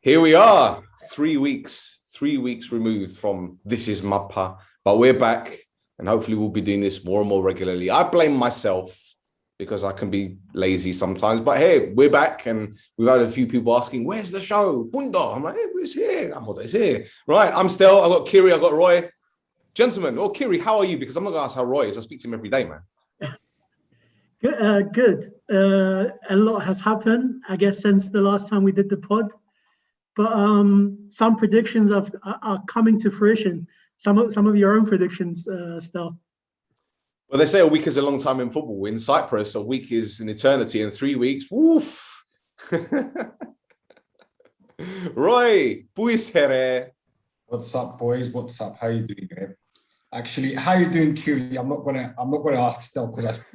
Here we are, 3 weeks removed from This Is Mappa, but we're back and hopefully we'll be doing this more and more regularly. I blame myself because I can be lazy sometimes, but hey, we're back and we've had a few people asking, where's the show? Bundo. I'm like, hey, it's here. It's here. Right, I'm Stel, I've got Kyri, I've got Roy. Gentlemen, Kyri, how are you? Because I'm not going to ask how Roy is. I speak to him every day, man. Good. A lot has happened, I guess, since the last time we did the pod. But some predictions are coming to fruition. Some of your own predictions, Stel. Well, they say a week is a long time in football. In Cyprus, a week is an eternity, and 3 weeks, woof. Roy, buisere. What's up, boys? What's up? How you doing, mate? Actually, how you doing, Kyri? I'm not gonna ask Stel because that's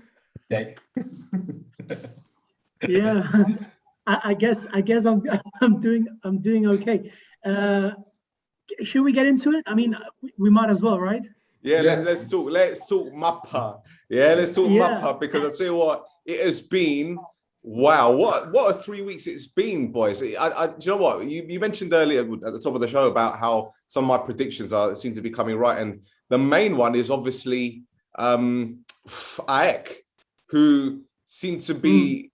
day. Yeah, I guess I'm doing okay. Should we get into it? I mean, we might as well, right? Yeah. Let's talk Mappa. Yeah, let's talk Mappa, because I tell you what, it has been, wow, what a 3 weeks it's been, boys. Do you know what? You mentioned earlier at the top of the show about how some of my predictions seem to be coming right, and the main one is obviously AEK, who seem to be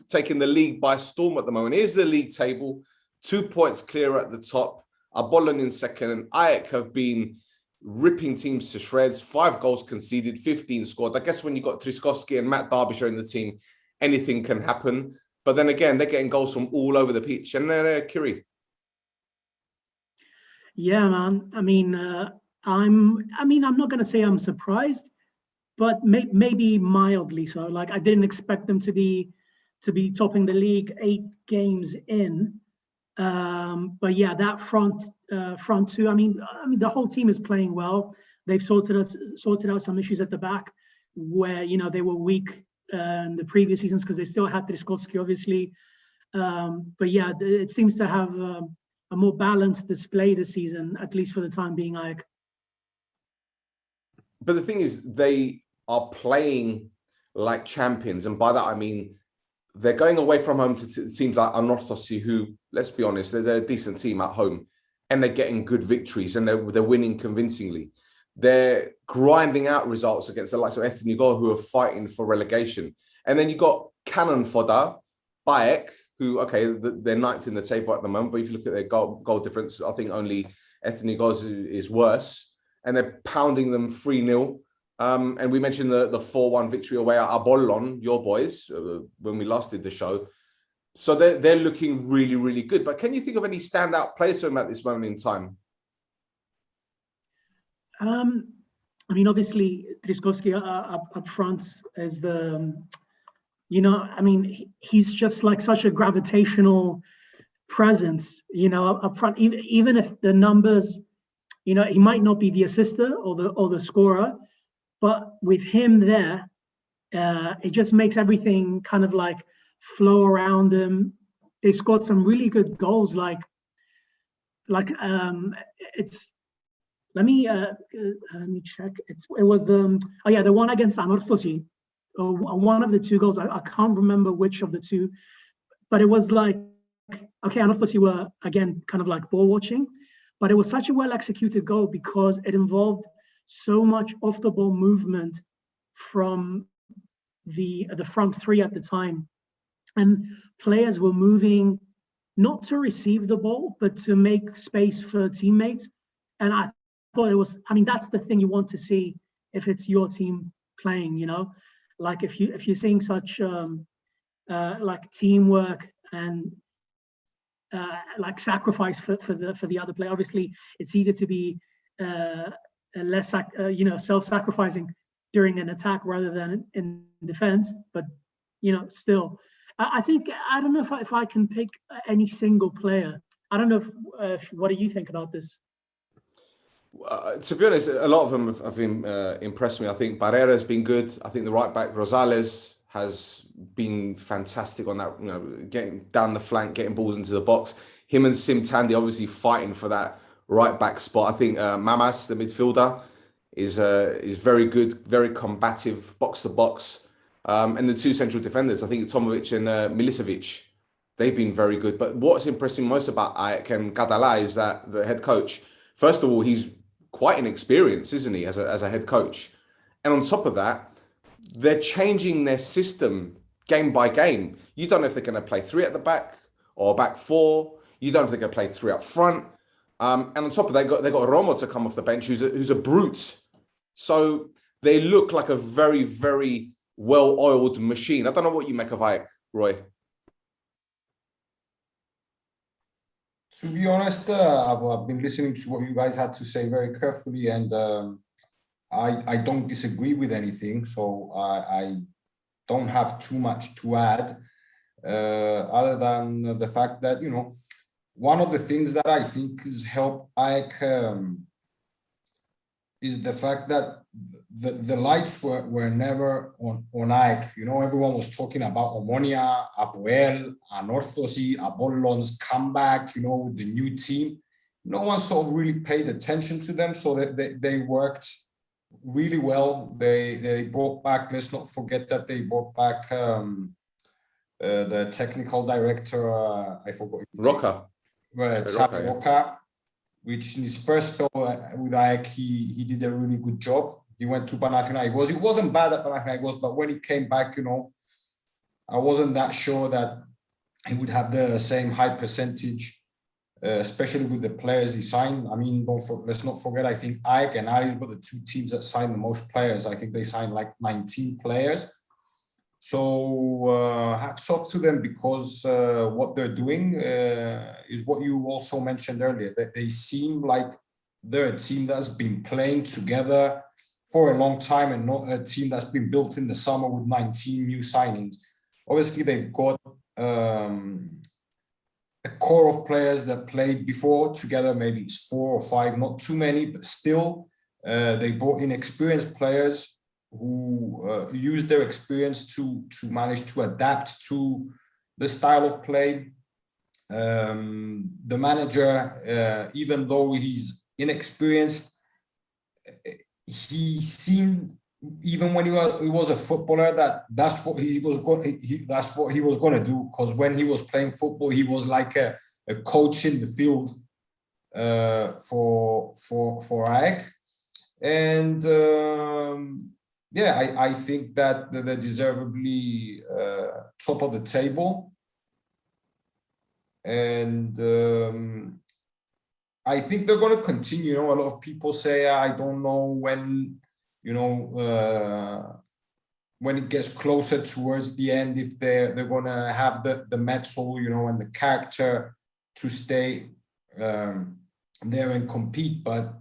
taking the league by storm at the moment. Here's the league table, 2 points clear at the top. Apollon in second, and AEK have been ripping teams to shreds. 5 goals conceded, 15 scored. I guess when you've got Trzaskowski and Matt Derbyshire in the team, anything can happen. But then again, they're getting goals from all over the pitch. And Kyri. Yeah, man. I mean, I'm not going to say I'm surprised, but maybe mildly so. Like, I didn't expect them to be topping the league 8 games in. But yeah, that front two. I mean, the whole team is playing well. They've sorted out some issues at the back where they were weak in the previous seasons because they still had Trzaskowski, obviously. But yeah, it seems to have a more balanced display this season, at least for the time being. But the thing is, they are playing like champions, and by that I mean they're going away from home to teams like Anorthosi, who, let's be honest, they're a decent team at home, and they're getting good victories, and they're winning convincingly. They're grinding out results against the likes of Ethnigo, who are fighting for relegation. And then you got Cannon Fodder, Bayek, who, okay, they're 9th in the table at the moment, but if you look at their goal difference, I think only Ethnigo is worse, and they're pounding them 3-0. And we mentioned the 4-1 victory away at Apollon, your boys, when we last did the show. So they're looking really, really good. But can you think of any standout players for them at this moment in time? I mean, obviously, Trzaskowski up front is he's just like such a gravitational presence, up front. Even if the numbers, he might not be the assister or the scorer, but with him there, it just makes everything kind of like flow around him. They scored some really good goals, it's. Let me check. It was the one against Anorthosi. One of the 2 goals. I can't remember which of the 2, but it was like, okay, Anorthosi were again kind of like ball watching, but it was such a well executed goal because it involved so much off the ball movement from the front 3 at the time, and players were moving not to receive the ball but to make space for teammates. And I thought it was, that's the thing you want to see if it's your team playing, like if you're seeing such like teamwork and like sacrifice for the other player. Obviously, it's easier to be less self-sacrificing during an attack rather than in defense, but still, I think, I don't know if I can pick any single player. I don't know if what do you think about this? To be honest, a lot of them have impressed me. I think Barrera has been good. I think the right back Rosales has been fantastic on that, getting down the flank, getting balls into the box. Him and Sim Tandy obviously fighting for that right back spot. I think Mamas, the midfielder, is very good, very combative, box to box. And the 2 central defenders, I think Tomovic and Milicevic, they've been very good. But what's impressing most about Ajax and Català is that the head coach, first of all, he's quite inexperienced, isn't he, as a head coach? And on top of that, they're changing their system game by game. You don't know if they're going to play 3 at the back or back 4. You don't know if they're going to play 3 up front. And on top of that, they got Romo to come off the bench, who's a brute. So they look like a very, very well-oiled machine. I don't know what you make of Ajax, Roy. To be honest, I've been listening to what you guys had to say very carefully, and I don't disagree with anything. So I don't have too much to add, other than the fact that, one of the things that I think has helped Ajax is the fact that the lights were never on Ajax. Everyone was talking about Omonia, Apoel, Anorthosis, Apollon's comeback, with the new team. No one sort of really paid attention to them, so they worked really well. They brought back, let's not forget that they brought back the technical director, I forgot. Roca. Roca, which in his first spell with Ajax, he did a really good job. He went to Panathinaikos. It wasn't bad at Panathinaikos, but when he came back, I wasn't that sure that he would have the same high percentage, especially with the players he signed. I mean, let's not forget, I think Ajax and Aris were the 2 teams that signed the most players. I think they signed like 19 players. So hats off to them, because what they're doing is what you also mentioned earlier, that they seem like they're a team that's been playing together for a long time and not a team that's been built in the summer with 19 new signings. Obviously, they've got a core of players that played before together, maybe it's 4 or 5, not too many, but still they brought in experienced players who used their experience to manage to adapt to the style of play. The manager, even though he's inexperienced, he seemed, even when he was a footballer, that's what he was going to do. Because when he was playing football, he was like a coach in the field for Ajax. And I think that they're deservedly top of the table. And I think they're going to continue. A lot of people say, I don't know when, when it gets closer towards the end, if they're going to have the mettle, and the character to stay there and compete. But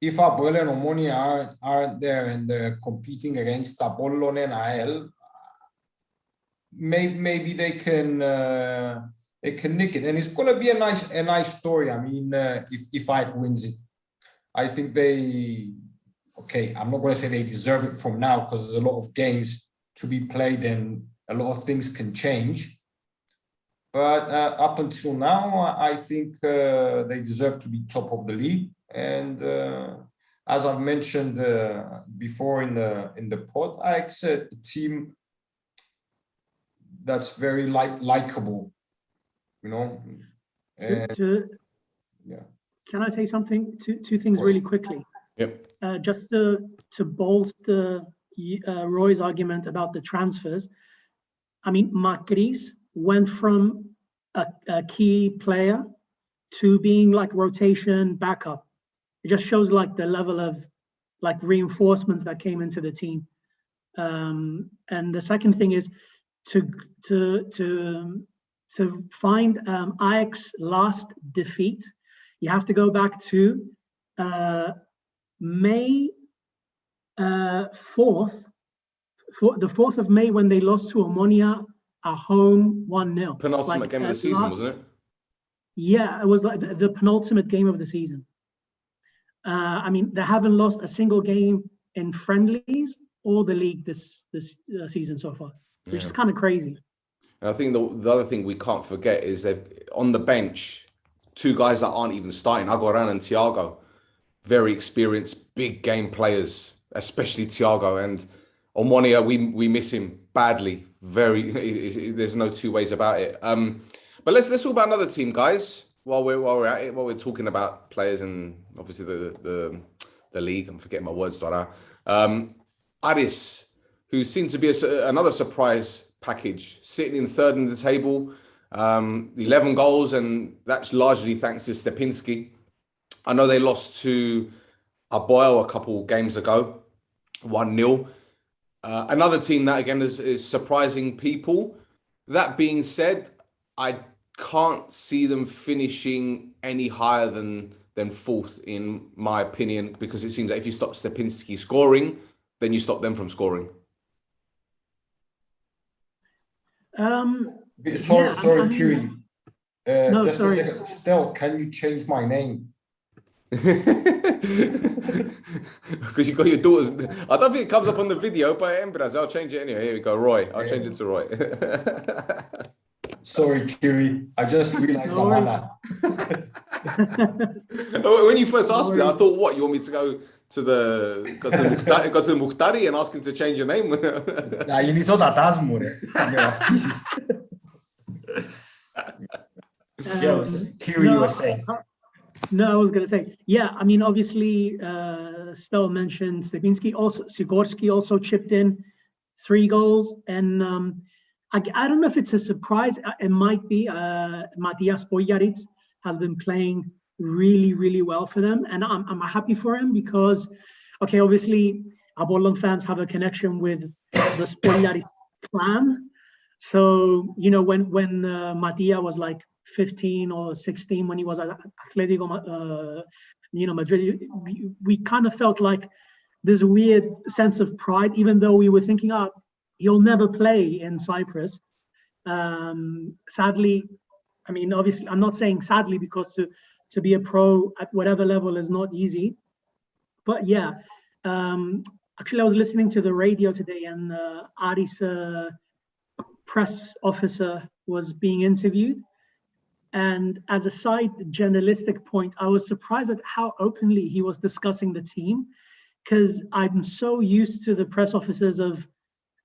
if Apoel and Omonia aren't there and they're competing against Apollon and AEL, maybe they can nick it, and it's going to be a nice story. I mean, if Ajax wins it, I think I'm not going to say they deserve it from now, because there's a lot of games to be played and a lot of things can change. But up until now, I think they deserve to be top of the league. And as I've mentioned before in the pod, Ajax a team that's very likable, And, Can I say something? Two things really quickly. Yep. Just to bolster Roy's argument about the transfers. I mean, Macris went from a key player to being like rotation backup. It just shows like the level of like reinforcements that came into the team. And the second thing is to find Ajax's last defeat. You have to go back to May 4th, the 4th of May, when they lost to Omonia at home 1-0. Penultimate game of the season, wasn't it? Yeah, it was like the penultimate game of the season. I mean, they haven't lost a single game in friendlies or the league this season so far, which is kind of crazy. And I think the other thing we can't forget is they've on the bench 2 guys that aren't even starting, Agoran and Thiago, very experienced, big game players, especially Thiago. And Omonia, we miss him badly There's no two ways about it. But let's talk about another team, guys. While we're at it, while we're talking about players and obviously the league, I'm forgetting my words, Dora. Aris, who seems to be another surprise package, sitting in third in the table, 11 goals, and that's largely thanks to Stepinski. I know they lost to Aboil a couple games ago, 1-0. Another team that again is surprising people. That being said, I can't see them finishing any higher than fourth, in my opinion, because it seems that if you stop Stepinski scoring, then you stop them from scoring. Sorry, Kiri. No, just sorry. a second. Stel, can you change my name? Because you got your daughters. I don't think it comes up on the video, but I'll change it anyway. Here we go, Roy. I'll change it to Roy. Sorry, Kiri. I just realized No I'm worries. Anna. When you first asked me, I thought, what, you want me to go to the Mukhtari and ask him to change your name? Γεννηθώ τατάς μου, ρε. Θα με βαφτίσεις. Kiri, you were saying. No, I was going to say, yeah, I mean, obviously, Stel mentioned Stepinski, also Sikorski also chipped in 3 goals. And I don't know if it's a surprise. It might be. Matias Boyaric has been playing really, really well for them. And I'm happy for him because, okay, obviously, Apollon fans have a connection with the Boyaric clan. So, you know, when Matia was like 15 or 16, when he was at Atletico, Madrid, we kind of felt like this weird sense of pride, even though we were thinking, he'll never play in Cyprus. Sadly, I mean, obviously, I'm not saying sadly because to be a pro at whatever level is not easy. But yeah, actually, I was listening to the radio today, and Aris' press officer was being interviewed. And as a side journalistic point, I was surprised at how openly he was discussing the team, because I'm so used to the press officers of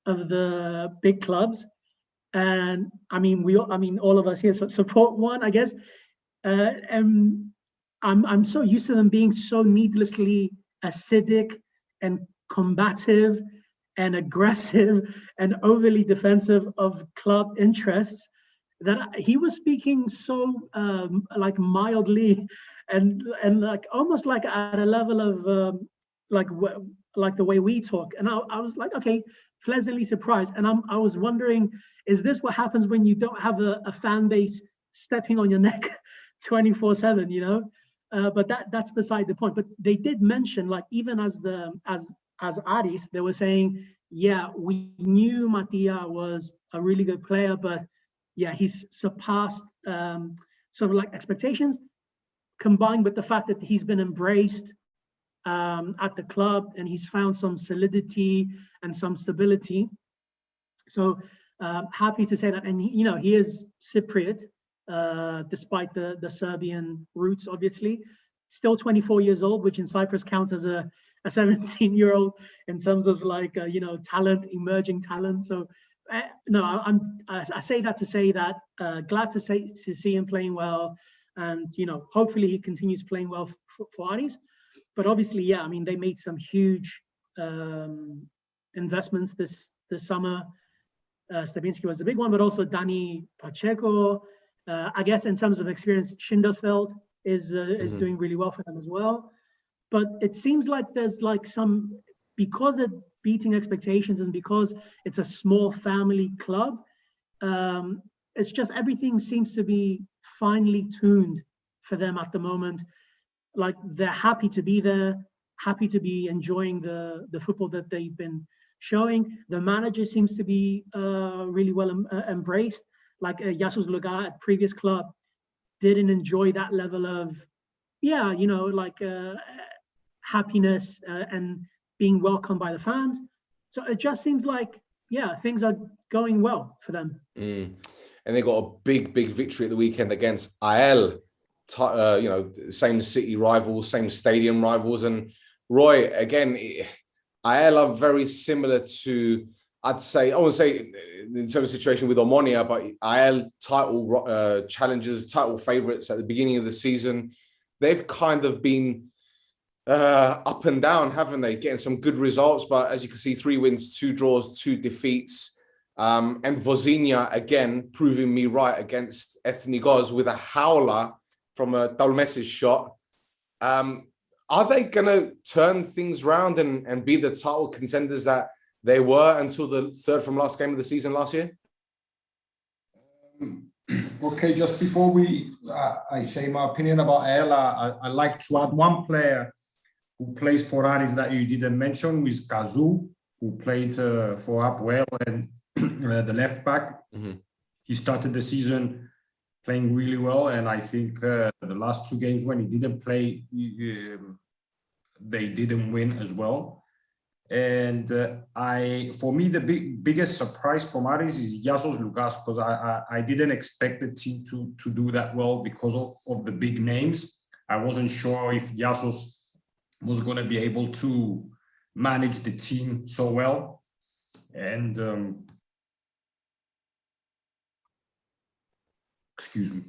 the big clubs. And I mean, all of us here support one, I guess. And I'm so used to them being so needlessly acidic and combative and aggressive and overly defensive of club interests, that he was speaking so like mildly and like almost like at a level of like the way we talk. And I was like, okay, pleasantly surprised. And I was wondering, is this what happens when you don't have a fan base stepping on your neck 24/7, you know? But that's beside the point. But they did mention, like, even as Aris, they were saying, yeah, we knew Mattia was a really good player, but yeah, he's surpassed sort of like expectations, combined with the fact that he's been embraced at the club and he's found some solidity and some stability. So happy to say that. And he is Cypriot, despite the Serbian roots, obviously. Still 24 years old, which in Cyprus counts as a 17-year-old in terms of like talent, emerging talent. So no, I say that to say that glad to see him playing well, and hopefully he continues playing well for Aris. But obviously, yeah, I mean, they made some huge investments this summer. Stepinski was the big one, but also Dani Pacheco. I guess in terms of experience, Schinderfeld is doing really well for them as well. But it seems like there's like because they're beating expectations and because it's a small family club, it's just everything seems to be finely tuned for them at the moment. Like, they're happy to be there, happy to be enjoying the football that they've been showing. The manager seems to be really well embraced. Like Yasus Luga at previous club didn't enjoy that level of, happiness and being welcomed by the fans. So it just seems like, yeah, things are going well for them. And they got a big victory at the weekend against AEL. Same city rivals, same stadium rivals. And Roy, again, AEL are very similar to I'd say, I wouldn't say in terms of situation with Omonia, but IL title challengers, title favorites at the beginning of the season, they've kind of been up and down, haven't they? Getting some good results, but as you can see, 3 wins, 2 draws, 2 defeats. And Vozinha, again, proving me right against Ethnikos with a howler from a Dalmesis shot. Are they going to turn things around and be the title contenders that they were until the third from last game of the season last year? Okay, just before I say my opinion about Ella, I'd like to add one player who plays for Aris that you didn't mention, who is Kazoo, who played for Apoel and the left back. Mm-hmm. He started the season playing really well, and I think the last 2 games when he didn't play, they didn't win as well. And for me, the biggest surprise from Aris is Yasos Lukas, because I didn't expect the team to do that well because of the big names. I wasn't sure if Yasos was going to be able to manage the team so well. And excuse me.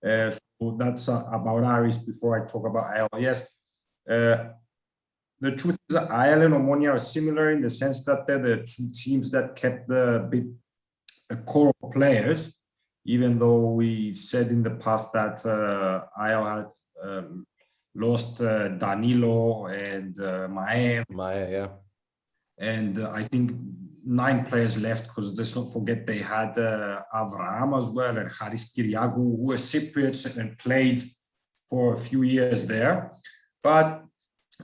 So that's about Aris before I talk about IL. Yes. The truth is that IL and Omonia are similar in the sense that they're the 2 teams that kept the core players, even though we said in the past that IL had lost Danilo and Mae. Yeah. And I think 9 players left, because let's not forget they had Avraham as well and Haris Kyriacos, who were Cypriots and played for a few years there. But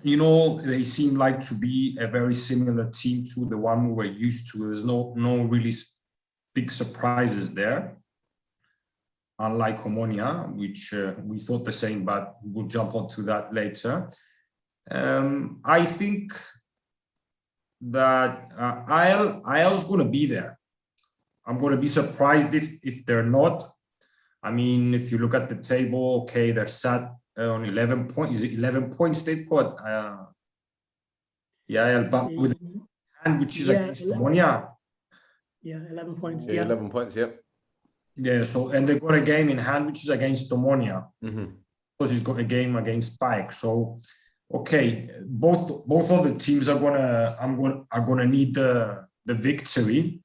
you know, they seem like to be a very similar team to the one we were used to. There's no really big surprises there, unlike Omonia, which we thought the same, but we'll jump onto that later. I think that IL is going to be there. I'm going to be surprised if they're not. I mean, if you look at the table, okay, they're sat on 11 points. Is it 11 points they've got? Yeah, but with hand, which is against Omonia. Yeah, 11 points. Yeah, 11 points, yep. Yeah, so, and they've got a game in hand, which is against Omonia. Mm-hmm. Because he's got a game against Spike. So, okay, both of the teams are gonna need the victory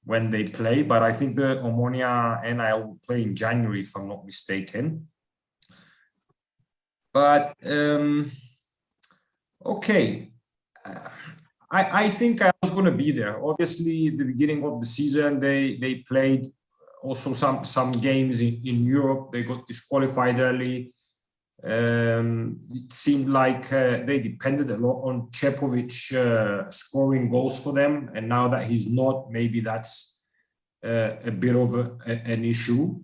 when they play, but I think the Omonia and I will play in January, if I'm not mistaken. But okay, I think I was going to be there. Obviously, the beginning of the season, they played also some games in Europe. They got disqualified early. It seemed like they depended a lot on Cepovic scoring goals for them, and now that he's not, maybe that's a bit of an issue.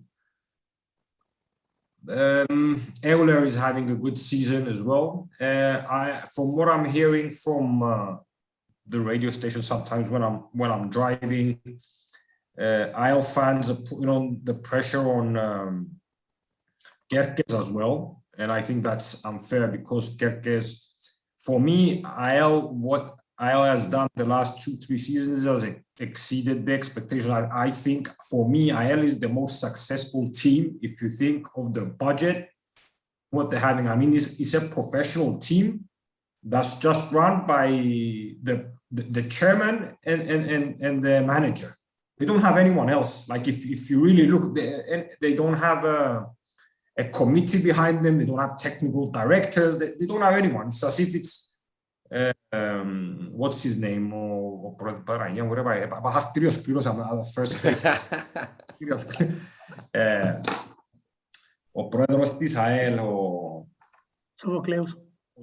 Euler is having a good season as well. From what I'm hearing from the radio station, sometimes when I'm driving, IL fans are putting on the pressure on Kyriacos as well, and I think that's unfair because Kyriacos, for me, what IL has done the last 2-3 seasons has exceeded the expectation. I think for me, IL is the most successful team if you think of the budget, what they're having. I mean, it's a professional team that's just run by the chairman and the manager. They don't have anyone else. Like if you really look, they don't have a committee behind them. They don't have technical directors. They don't have anyone. It's as if it's what's his name? Whatever. But have Kyrios on the first page. Ο πρόεδρος της ΑΕΛ, ο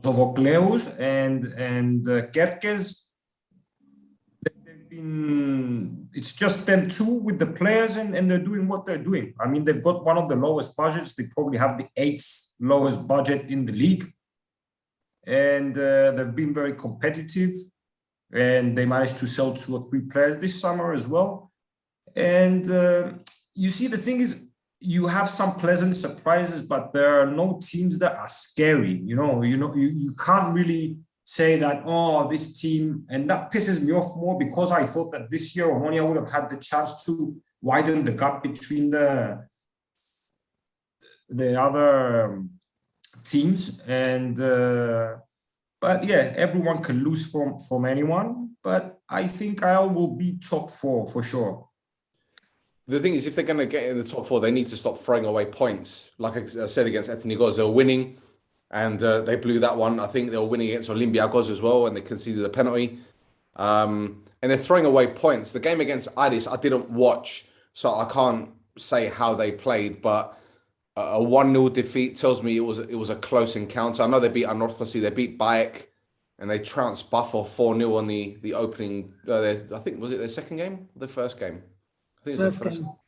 Sophocleus and Kyriacos. It's just them two with the players and they're doing what they're doing. I mean, they've got one of the lowest budgets. They probably have the 8th lowest budget in the league. And they've been very competitive, and they managed to sell 2 or 3 players this summer as well. And you see, the thing is, you have some pleasant surprises, but there are no teams that are scary. You can't really say that, oh, this team, and that pisses me off more because I thought that this year Omonia would have had the chance to widen the gap between the other teams. And but yeah, everyone can lose from anyone. But I think Isle will be top 4 for sure. The thing is, if they're going to get in the top 4, they need to stop throwing away points. Like I said against Ethnikos, they were winning, and they blew that one. I think they were winning against Olympiacos as well, and they conceded a penalty. And they're throwing away points. The game against Aris, I didn't watch, so I can't say how they played. But a 1-0 defeat tells me it was a close encounter. I know they beat Anorthosi, they beat Bayek, and they trounced Buffalo 4-0 on the opening. I think, was it their second game, or their first game? I think it's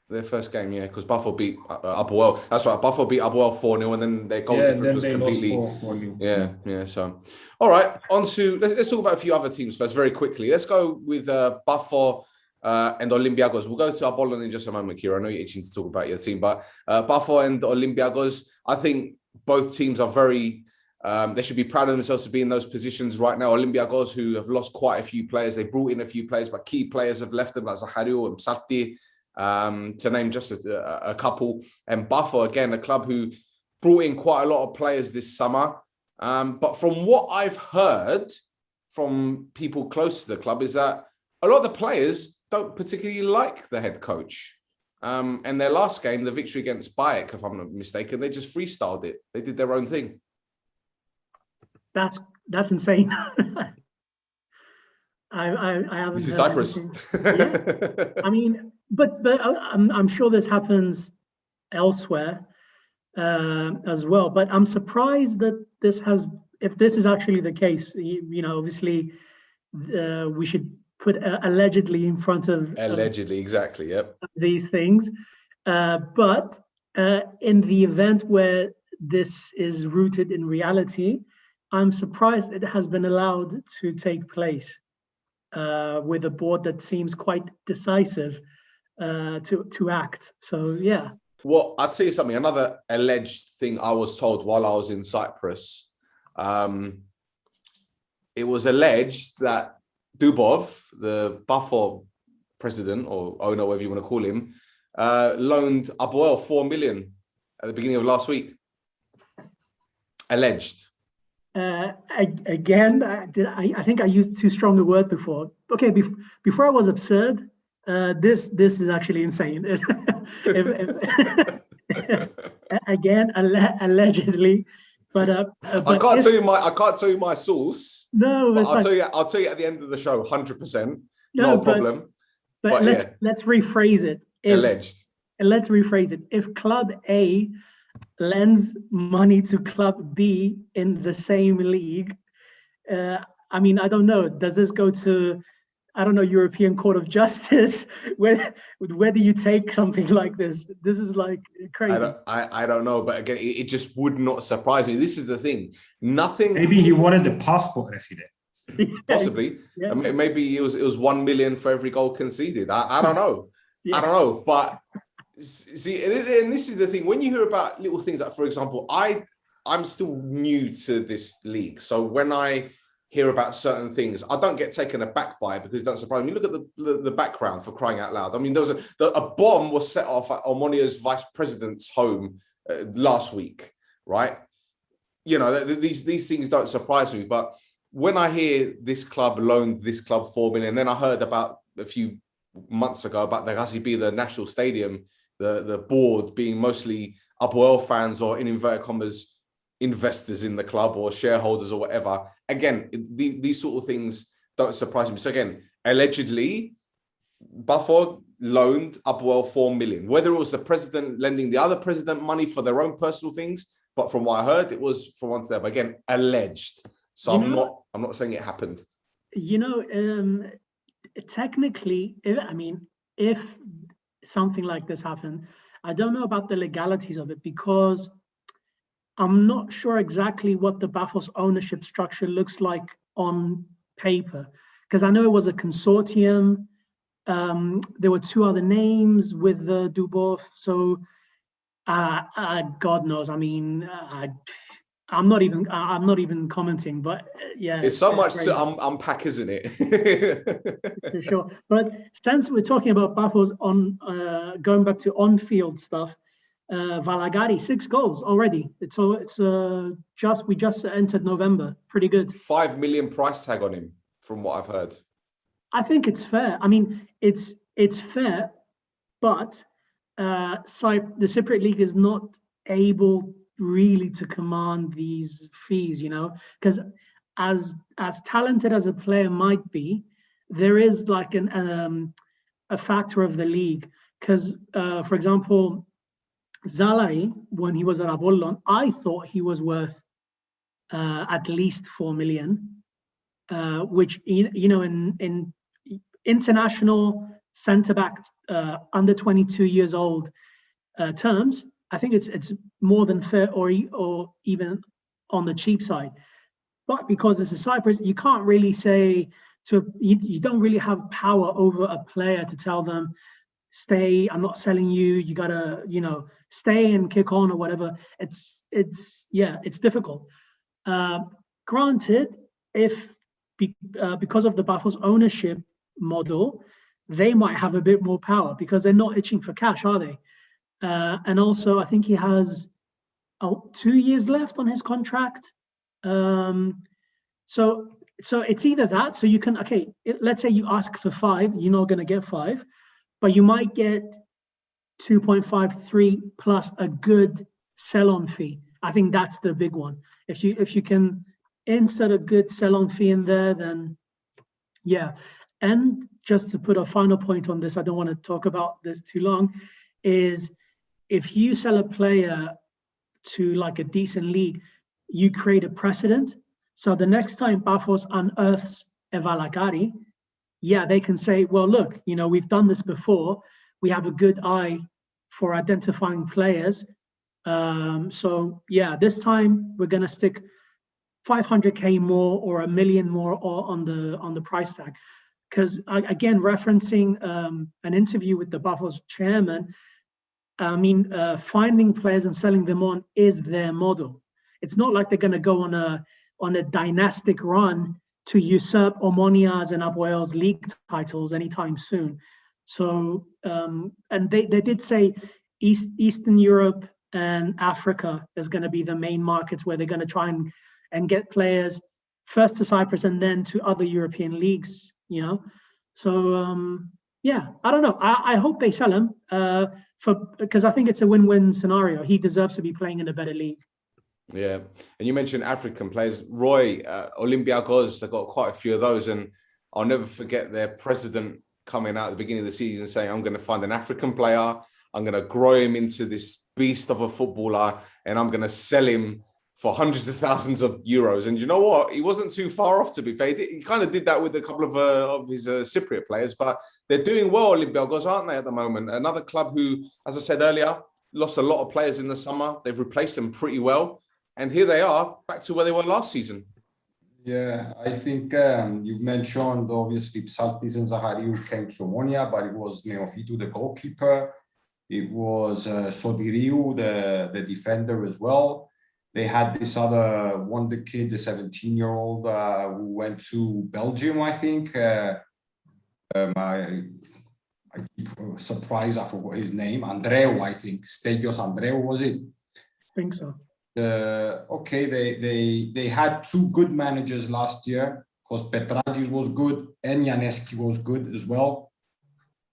their first game, yeah, because Buffalo beat Apoel. That's right, Buffalo beat Apoel 4-0, and then their goal difference was completely. Lost 4-0. Yeah. So, all right, on to let's talk about a few other teams first, very quickly. Let's go with Buffalo and Olympiacos. We'll go to Apollon in just a moment, Kira. I know you're itching to talk about your team, but Buffalo and Olympiacos, I think both teams are very. They should be proud of themselves to be in those positions right now. Olympiacos, who have lost quite a few players, they brought in a few players, but key players have left them, like Zahario and Psarti, to name just a couple. And Buffalo, again, a club who brought in quite a lot of players this summer. But from what I've heard from people close to the club is that a lot of the players don't particularly like the head coach. And their last game, the victory against Bayek, if I'm not mistaken, they just freestyled it. They did their own thing. That's insane. I haven't. This is Cyprus. Yeah. I mean, but I'm sure this happens elsewhere as well. But I'm surprised that if this is actually the case, you know, obviously we should put allegedly in front of allegedly, exactly, yep, these things. But in the event where this is rooted in reality, I'm surprised it has been allowed to take place with a board that seems quite decisive to act. So, yeah. Well, I'll tell you something. Another alleged thing I was told while I was in Cyprus. It was alleged that Dubov, the Buffalo president or owner, whatever you want to call him, loaned Apoel 4 million at the beginning of last week. Alleged. Again, I think I used too strong a word before. Okay, before I was absurd. This is actually insane. Again, allegedly, but I can't tell you my source. No, but I'll tell you at the end of the show, 100%. No problem. But let's rephrase it. Alleged. Let's rephrase it. If Club A lends money to Club B in the same league, I mean, I don't know. Does this go to, I don't know, European Court of Justice? Where do you take something like this? This is like crazy. I don't know, but again, it just would not surprise me. This is the thing. Nothing. Maybe he wanted the passport resident. Possibly. Yeah. Maybe it was 1 million for every goal conceded. I don't know. Yeah. I don't know, but. See, and this is the thing. When you hear about little things like, for example, I'm still new to this league. So when I hear about certain things, I don't get taken aback by it because it doesn't surprise me. Look at the background, for crying out loud. I mean, there was a bomb was set off at Omonia's vice president's home last week, right? You know, these things don't surprise me. But when I hear this club loaned this club 4 million, then I heard about a few months ago about the Gazibi, the national stadium, the board being mostly Apoel fans or, in inverted commas, investors in the club or shareholders or whatever. Again, these sort of things don't surprise me. So again, allegedly, Buffalo loaned Apoel 4 million. Whether it was the president lending the other president money for their own personal things, but from what I heard, it was from one to there. But again, alleged. So I'm not saying it happened. You know, technically, if something like this happened, I don't know about the legalities of it because I'm not sure exactly what the Buffalo's ownership structure looks like on paper. Because I know it was a consortium. There were 2 other names with Dubov. So God knows. I mean, I'm not even commenting, but yeah, It's so much crazy. to unpack, isn't it? For sure. But since we're talking about Buffos on going back to on-field stuff, Valagari 6 goals already. We just entered November. Pretty good. 5 million price tag on him, from what I've heard. I think it's fair. I mean, it's fair, but the Cypriot League is not able really to command these fees, because as talented as a player might be, there is like a factor of the league. Because, for example, Zalai, when he was at Apollon, I thought he was worth at least 4 million, which in international centre-back under 22 years old terms, I think it's more than fair, or even on the cheap side. But because it's a Cyprus, you can't really say you don't really have power over a player to tell them, stay, I'm not selling you, you gotta stay and kick on or whatever. It's difficult. Granted, because of the Buffos ownership model, they might have a bit more power because they're not itching for cash, are they? And also, I think he has 2 years left on his contract. So it's either that. So you can, let's say you ask for 5, you're not going to get 5, but you might get 2.53 plus a good sell-on fee. I think that's the big one. If you can insert a good sell-on fee in there, then yeah. And just to put a final point on this, I don't want to talk about this too long, is if you sell a player to like a decent league, you create a precedent. So the next time Buffos unearths a Valagari, they can say, well, look, we've done this before. We have a good eye for identifying players. So this time we're going to stick 500K more or 1 million more on the price tag. Because again, referencing an interview with the Buffos chairman, finding players and selling them on is their model. It's not like they're going to go on a dynastic run to usurp Omonia's and Apoel's league titles anytime soon. So, and they did say Eastern Europe and Africa is going to be the main markets where they're going to try and get players first to Cyprus and then to other European leagues, So, I don't know. I hope they sell him because I think it's a win-win scenario. He deserves to be playing in a better league. Yeah, and you mentioned African players. Roy, Olympiacos, they've got quite a few of those, and I'll never forget their president coming out at the beginning of the season saying, I'm going to find an African player, I'm going to grow him into this beast of a footballer, and I'm going to sell him for hundreds of thousands of euros. And you know what? He wasn't too far off, to be fair. He kind of did that with a couple of his Cypriot players, but they're doing well, Olympiacos, aren't they, at the moment? Another club who, as I said earlier, lost a lot of players in the summer. They've replaced them pretty well. And here they are, back to where they were last season. Yeah, I think you mentioned, obviously, Psaltis and Zahariou came to Omonia, but it was Neofitou, the goalkeeper. It was Sotiriou, the defender as well. They had this other wonder kid, the 17-year-old who went to Belgium, I think. I keep surprised, I forgot his name. Andreu, I think. Stegios Andreu, was it? I think so. They had 2 good managers last year because Petragis was good and Yaneski was good as well.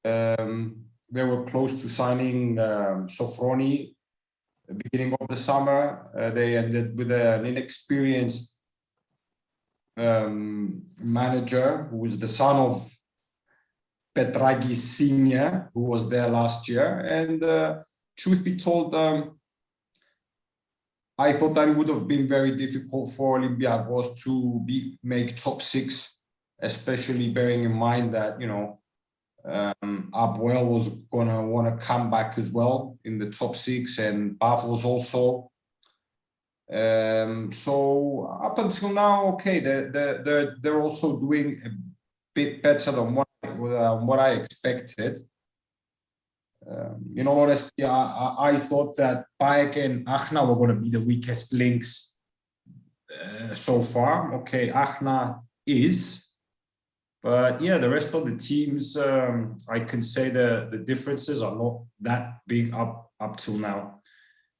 They were close to signing Sofroni at the beginning of the summer. They ended with an inexperienced manager who was the son of Petragis Senior, who was there last year. And truth be told, I thought that it would have been very difficult for Olympiacos to make top 6, especially bearing in mind that, Apoel was going to want to come back as well in the top 6 and Buffos also. So up until now, they're also doing a bit better than what I expected. Honestly, I thought that Paek and Achna were going to be the weakest links so far. Okay, Achna is, but yeah, the rest of the teams, I can say the differences are not that big up till now.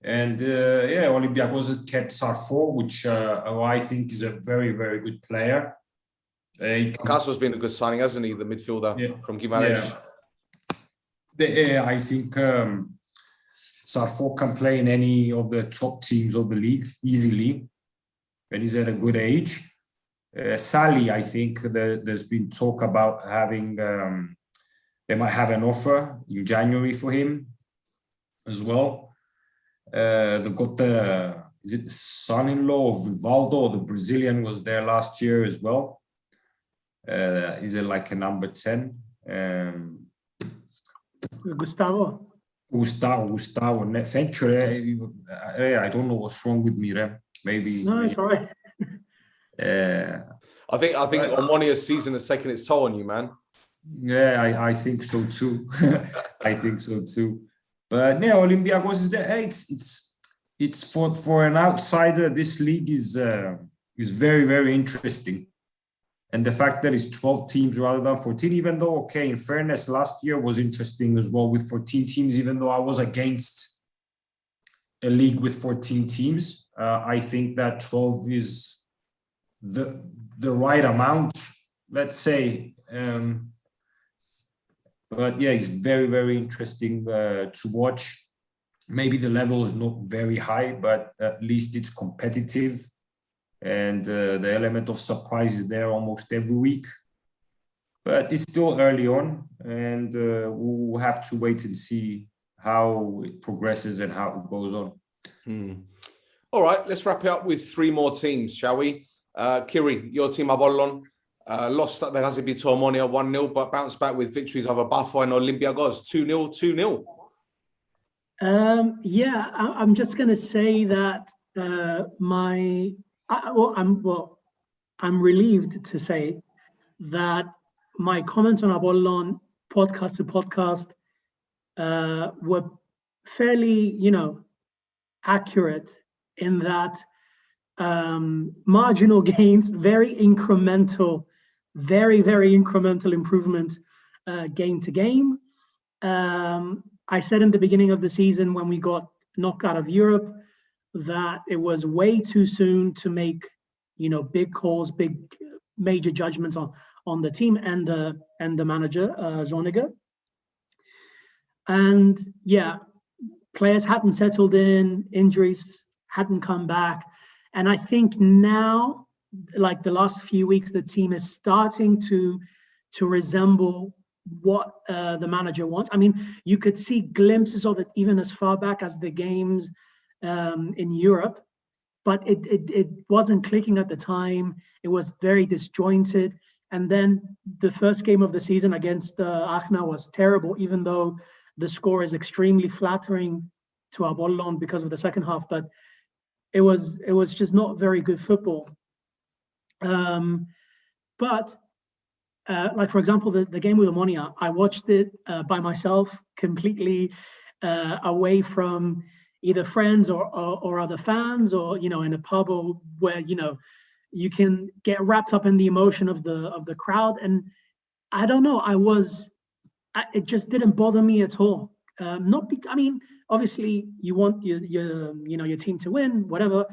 And yeah, Olympiacos kept Sarfo, which I think is a very, very good player. Castro's been a good signing, hasn't he? The midfielder from Guimarães. Yeah. I think Sarfo can play in any of the top teams of the league easily, and he's at a good age. Sally, I think there's been talk about having, they might have an offer in January for him as well. They've got is it the son-in-law of Rivaldo, the Brazilian, was there last year as well. Is it like a number 10? Gustavo. Thank you. I don't know what's wrong with me, Rem. Maybe. No, it's all right. I think Omonia's season has taken its toll on you, man. Yeah, I think so too. I think so too. But yeah, Olympiacos is there. It's for an outsider. This league is very, very interesting, and the fact that it's 12 teams rather than 14, even though, okay, in fairness, last year was interesting as well with 14 teams. Even though I was against a league with 14 teams, I think that 12 is the right amount, let's say. But yeah, it's very, very interesting to watch. Maybe the level is not very high, but at least it's competitive. And the element of surprise is there almost every week. But it's still early on, and we'll have to wait and see how it progresses and how it goes on. All right, let's wrap it up with 3 more teams, shall we? Kiri, your team, Apollon, lost at the Gazibi to Omonia 1-0, but bounced back with victories over Bafo and Olympiacos 2-0, 2-0. Yeah, I'm just going to say that I'm relieved to say that my comments on Apollon podcast to podcast were fairly, accurate in that marginal gains, very incremental, very, very incremental improvements game to game. I said in the beginning of the season when we got knocked out of Europe that it was way too soon to make, big calls, big major judgments on the team and the manager, Zorniger. And yeah, players hadn't settled in, injuries hadn't come back. And I think now, like the last few weeks, the team is starting to resemble what the manager wants. I mean, you could see glimpses of it even as far back as the games in Europe, but it wasn't clicking at the time. It was very disjointed. And then the first game of the season against Achna was terrible, even though the score is extremely flattering to Apollon because of the second half. But it was just not very good football. But like, for example, the game with Omonia, I watched it by myself, completely away from either friends or other fans, or in a pub, or where you can get wrapped up in the emotion of the crowd. And I don't know, it just didn't bother me at all. Obviously you want your team to win, whatever,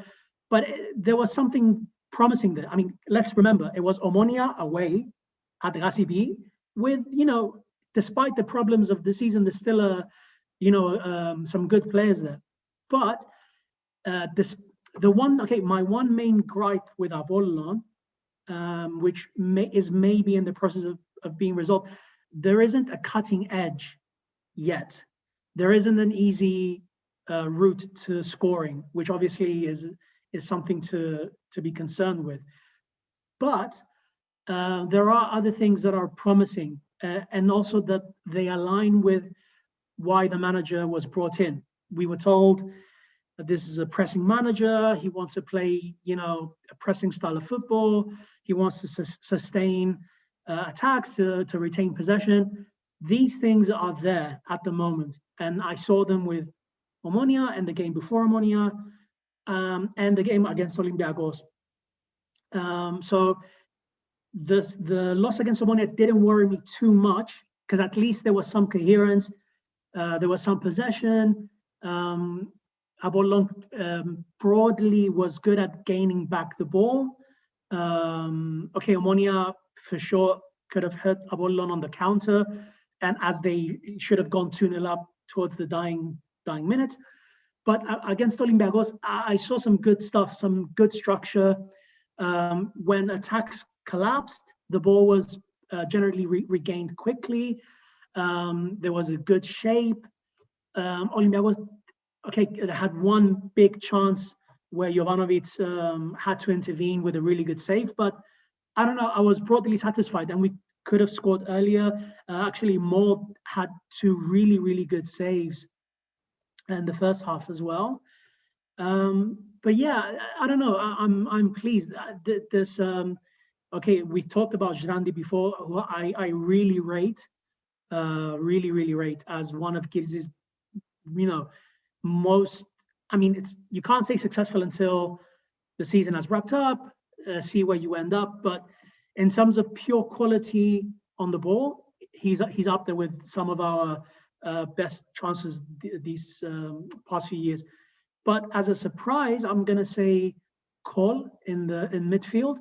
but there was something promising there. I mean, let's remember, it was Omonia away at Gazibi with, despite the problems of the season, there's still some good players there. But my one main gripe with Apollon, which is maybe in the process of being resolved, there isn't a cutting edge yet. There isn't an easy route to scoring, which obviously is something to be concerned with. But there are other things that are promising, and also that they align with why the manager was brought in. We were told that this is a pressing manager. He wants to play, a pressing style of football. He wants to sustain attacks, to retain possession. These things are there at the moment. And I saw them with Omonia and the game before Omonia, and the game against Olympiacos. So the loss against Omonia didn't worry me too much, because at least there was some coherence, there was some possession. Apollon broadly was good at gaining back the ball. Okay, Omonia for sure could have hurt Apollon on the counter, and as they should have gone 2-0 up towards the dying minutes. But against Olympiacos, I saw some good stuff, some good structure. When attacks collapsed, the ball was generally regained quickly. There was a good shape. Olympiacos, okay, it had one big chance where Jovanovic had to intervene with a really good save, but I don't know, I was broadly satisfied, and we could have scored earlier. Actually, Maud had two really, really good saves in the first half as well. But yeah, I don't know, I'm pleased. This okay, we talked about Girandi before, who I really rate, really rate as one of Gilles', most, I mean, you can't say successful until the season has wrapped up, see where you end up, but in terms of pure quality on the ball, he's up there with some of our best chances these past few years. But as a surprise, I'm gonna say Cole in midfield.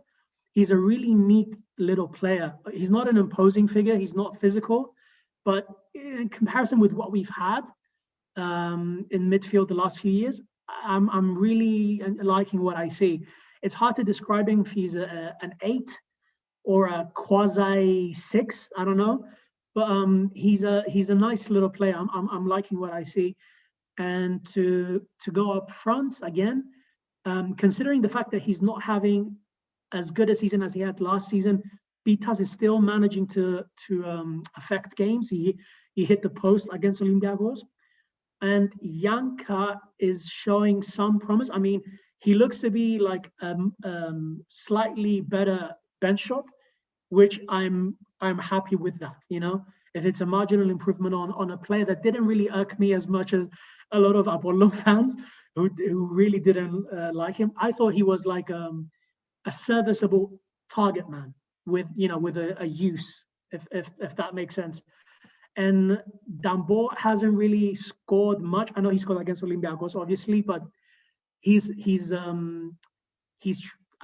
He's a really neat little player. He's not an imposing figure. He's not physical, but in comparison with what we've had in midfield the last few years, I'm really liking what I see. It's hard to describe him if he's an 8 or a quasi 6. I don't know, but he's a nice little player. I'm liking what I see. And to go up front again, considering the fact that he's not having as good a season as he had last season, Bitas is still managing to affect games. He hit the post against Olympiacos, and Janka is showing some promise. I mean, he looks to be like slightly better bench shot, which I'm happy with that. If it's a marginal improvement on a player that didn't really irk me as much as a lot of Apollo fans who really didn't like him. I thought he was like a serviceable target man with a use, if that makes sense. And Dambo hasn't really scored much. I know he scored against Olympiacos, obviously, but he's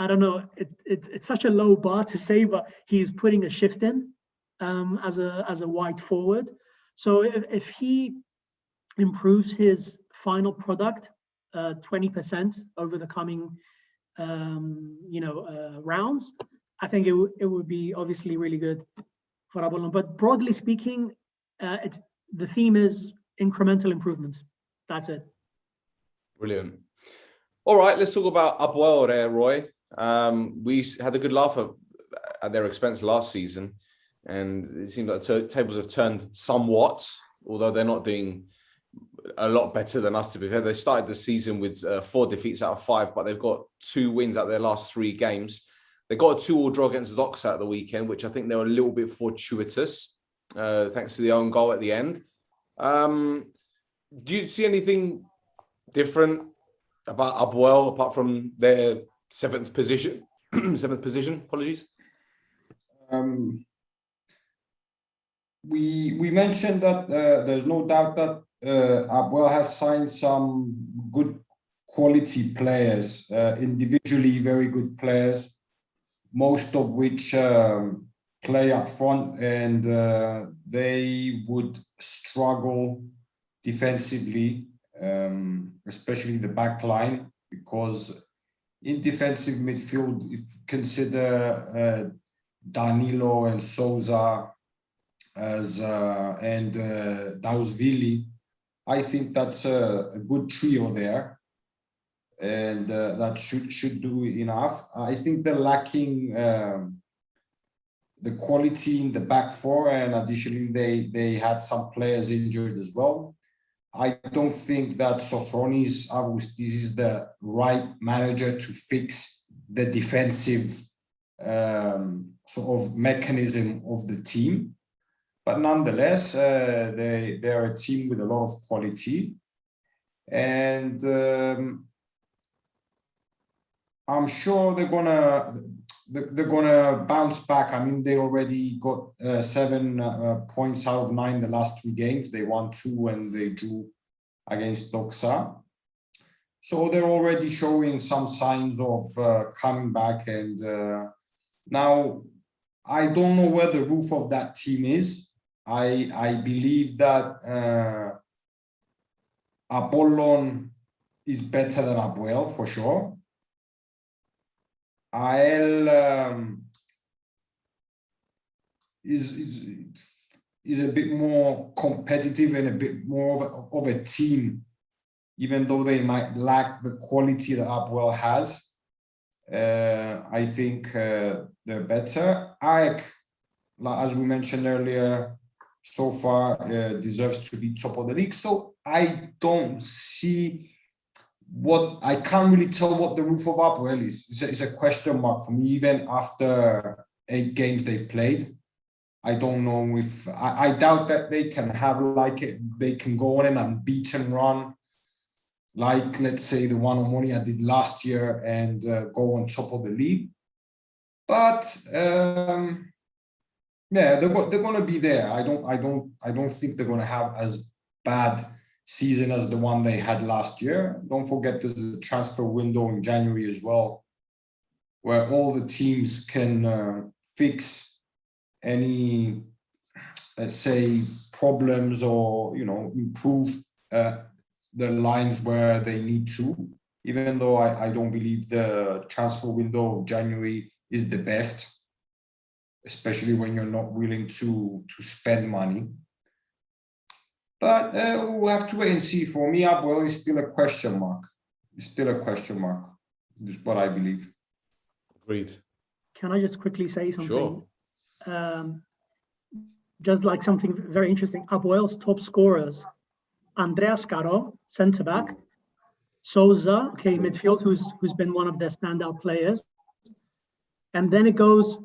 I don't know, it's such a low bar to say, but he's putting a shift in as a wide forward. So if he improves his final product 20% over the coming rounds, I think it would be obviously really good for Apollon. But broadly speaking, the theme is incremental improvements. That's it. Brilliant. All right, let's talk about Apoel there, Roy. We had a good laugh at their expense last season, and it seems like the tables have turned somewhat, although they're not doing a lot better than us, to be fair. They started the season with 4 defeats out of 5, but they've got 2 wins out of their last 3 games. They got a 2-2 draw against Doxa at the weekend, which I think they were a little bit fortuitous, thanks to the own goal at the end. Do you see anything different about Apoel apart from their 7th position? 7th position, apologies. We mentioned that there's no doubt that Apoel has signed some good quality players, individually very good players, most of which play up front, and they would struggle defensively, especially the back line, because in defensive midfield, if you consider Danilo and Souza and Dausvili, I think that's a good trio there, and that should do enough. I think they're lacking the quality in the back 4, and additionally they had some players injured as well. I don't think that Sofronis Avustis is the right manager to fix the defensive sort of mechanism of the team. But nonetheless, they're a team with a lot of quality. And I'm sure they're gonna, they're gonna bounce back. I mean, they already got 7 points out of 9 the last 3 games. They won 2 and they drew against Doxa. So they're already showing some signs of coming back. And now I don't know where the roof of that team is. I believe that Apollon is better than Apoel for sure. AEL is a bit more competitive and a bit more of a team, even though they might lack the quality that Apoel has. I think they're better. AEK, as we mentioned earlier, so far deserves to be top of the league. So I don't see I can't really tell what the roof of Apoel is. It's a question mark for me, even after 8 games they've played. I don't know if I doubt that they can have they can go on an unbeaten run, like let's say the one Omonia did last year and go on top of the league. But yeah, they're going to be there. I don't think they're going to have as bad season as the one they had last year. Don't forget there's a transfer window in January as well, where all the teams can fix any, let's say, problems or, you know, improve the lines where they need to, even though I don't believe the transfer window of January is the best, especially when you're not willing to spend money. But we'll have to wait and see. For me, Apoel is still a question mark. It's still a question mark. This is what I believe. Agreed. Can I just quickly say something? Sure. Just like something very interesting. Apoel's top scorers: Andreas Caro, centre back; Souza, midfield, who's been one of their standout players. And then it goes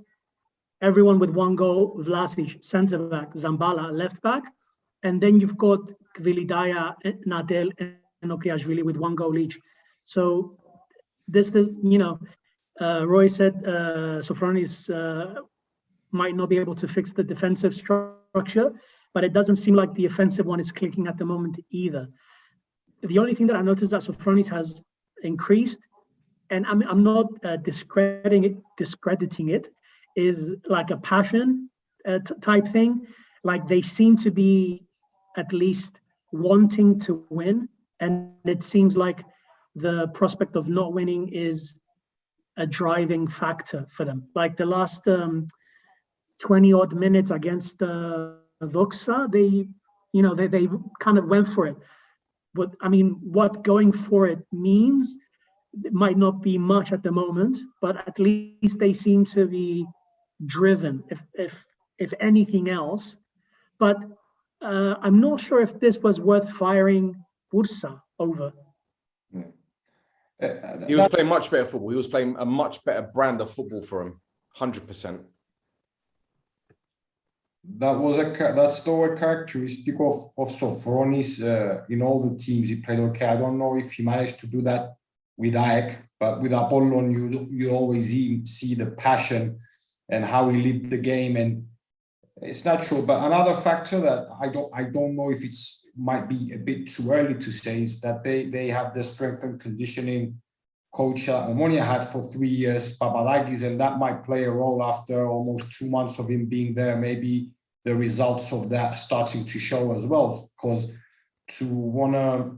everyone with 1 goal: Vlasic, centre back; Zambala, left back. And then you've got Kvilidaya, Nadel, and Okiashvili with 1 goal each. So this you know, Roy said Sofronis might not be able to fix the defensive structure, but it doesn't seem like the offensive one is clicking at the moment either. The only thing that I noticed that Sofronis has increased, and I'm not discrediting it, is like a passion type thing. Like they seem to be at least wanting to win, and it seems like the prospect of not winning is a driving factor for them. Like the last 20 odd minutes against Doxa, they kind of went for it. But I mean, what going for it means, it might not be much at the moment, but at least they seem to be driven, if anything else. But I'm not sure if this was worth firing Bursa over. He was playing much better football. He was playing a much better brand of football for him, 100%. That's the characteristic of Sofronis in all the teams he played. Okay, I don't know if he managed to do that with AEK, but with Apollon, you always see the passion and how he lived the game, and it's natural. But another factor that I don't know if might be a bit too early to say is that they have the strength and conditioning coach Omonia had for 3 years, Papadakis, and that might play a role after almost 2 months of him being there. Maybe the results of that starting to show as well, because to want to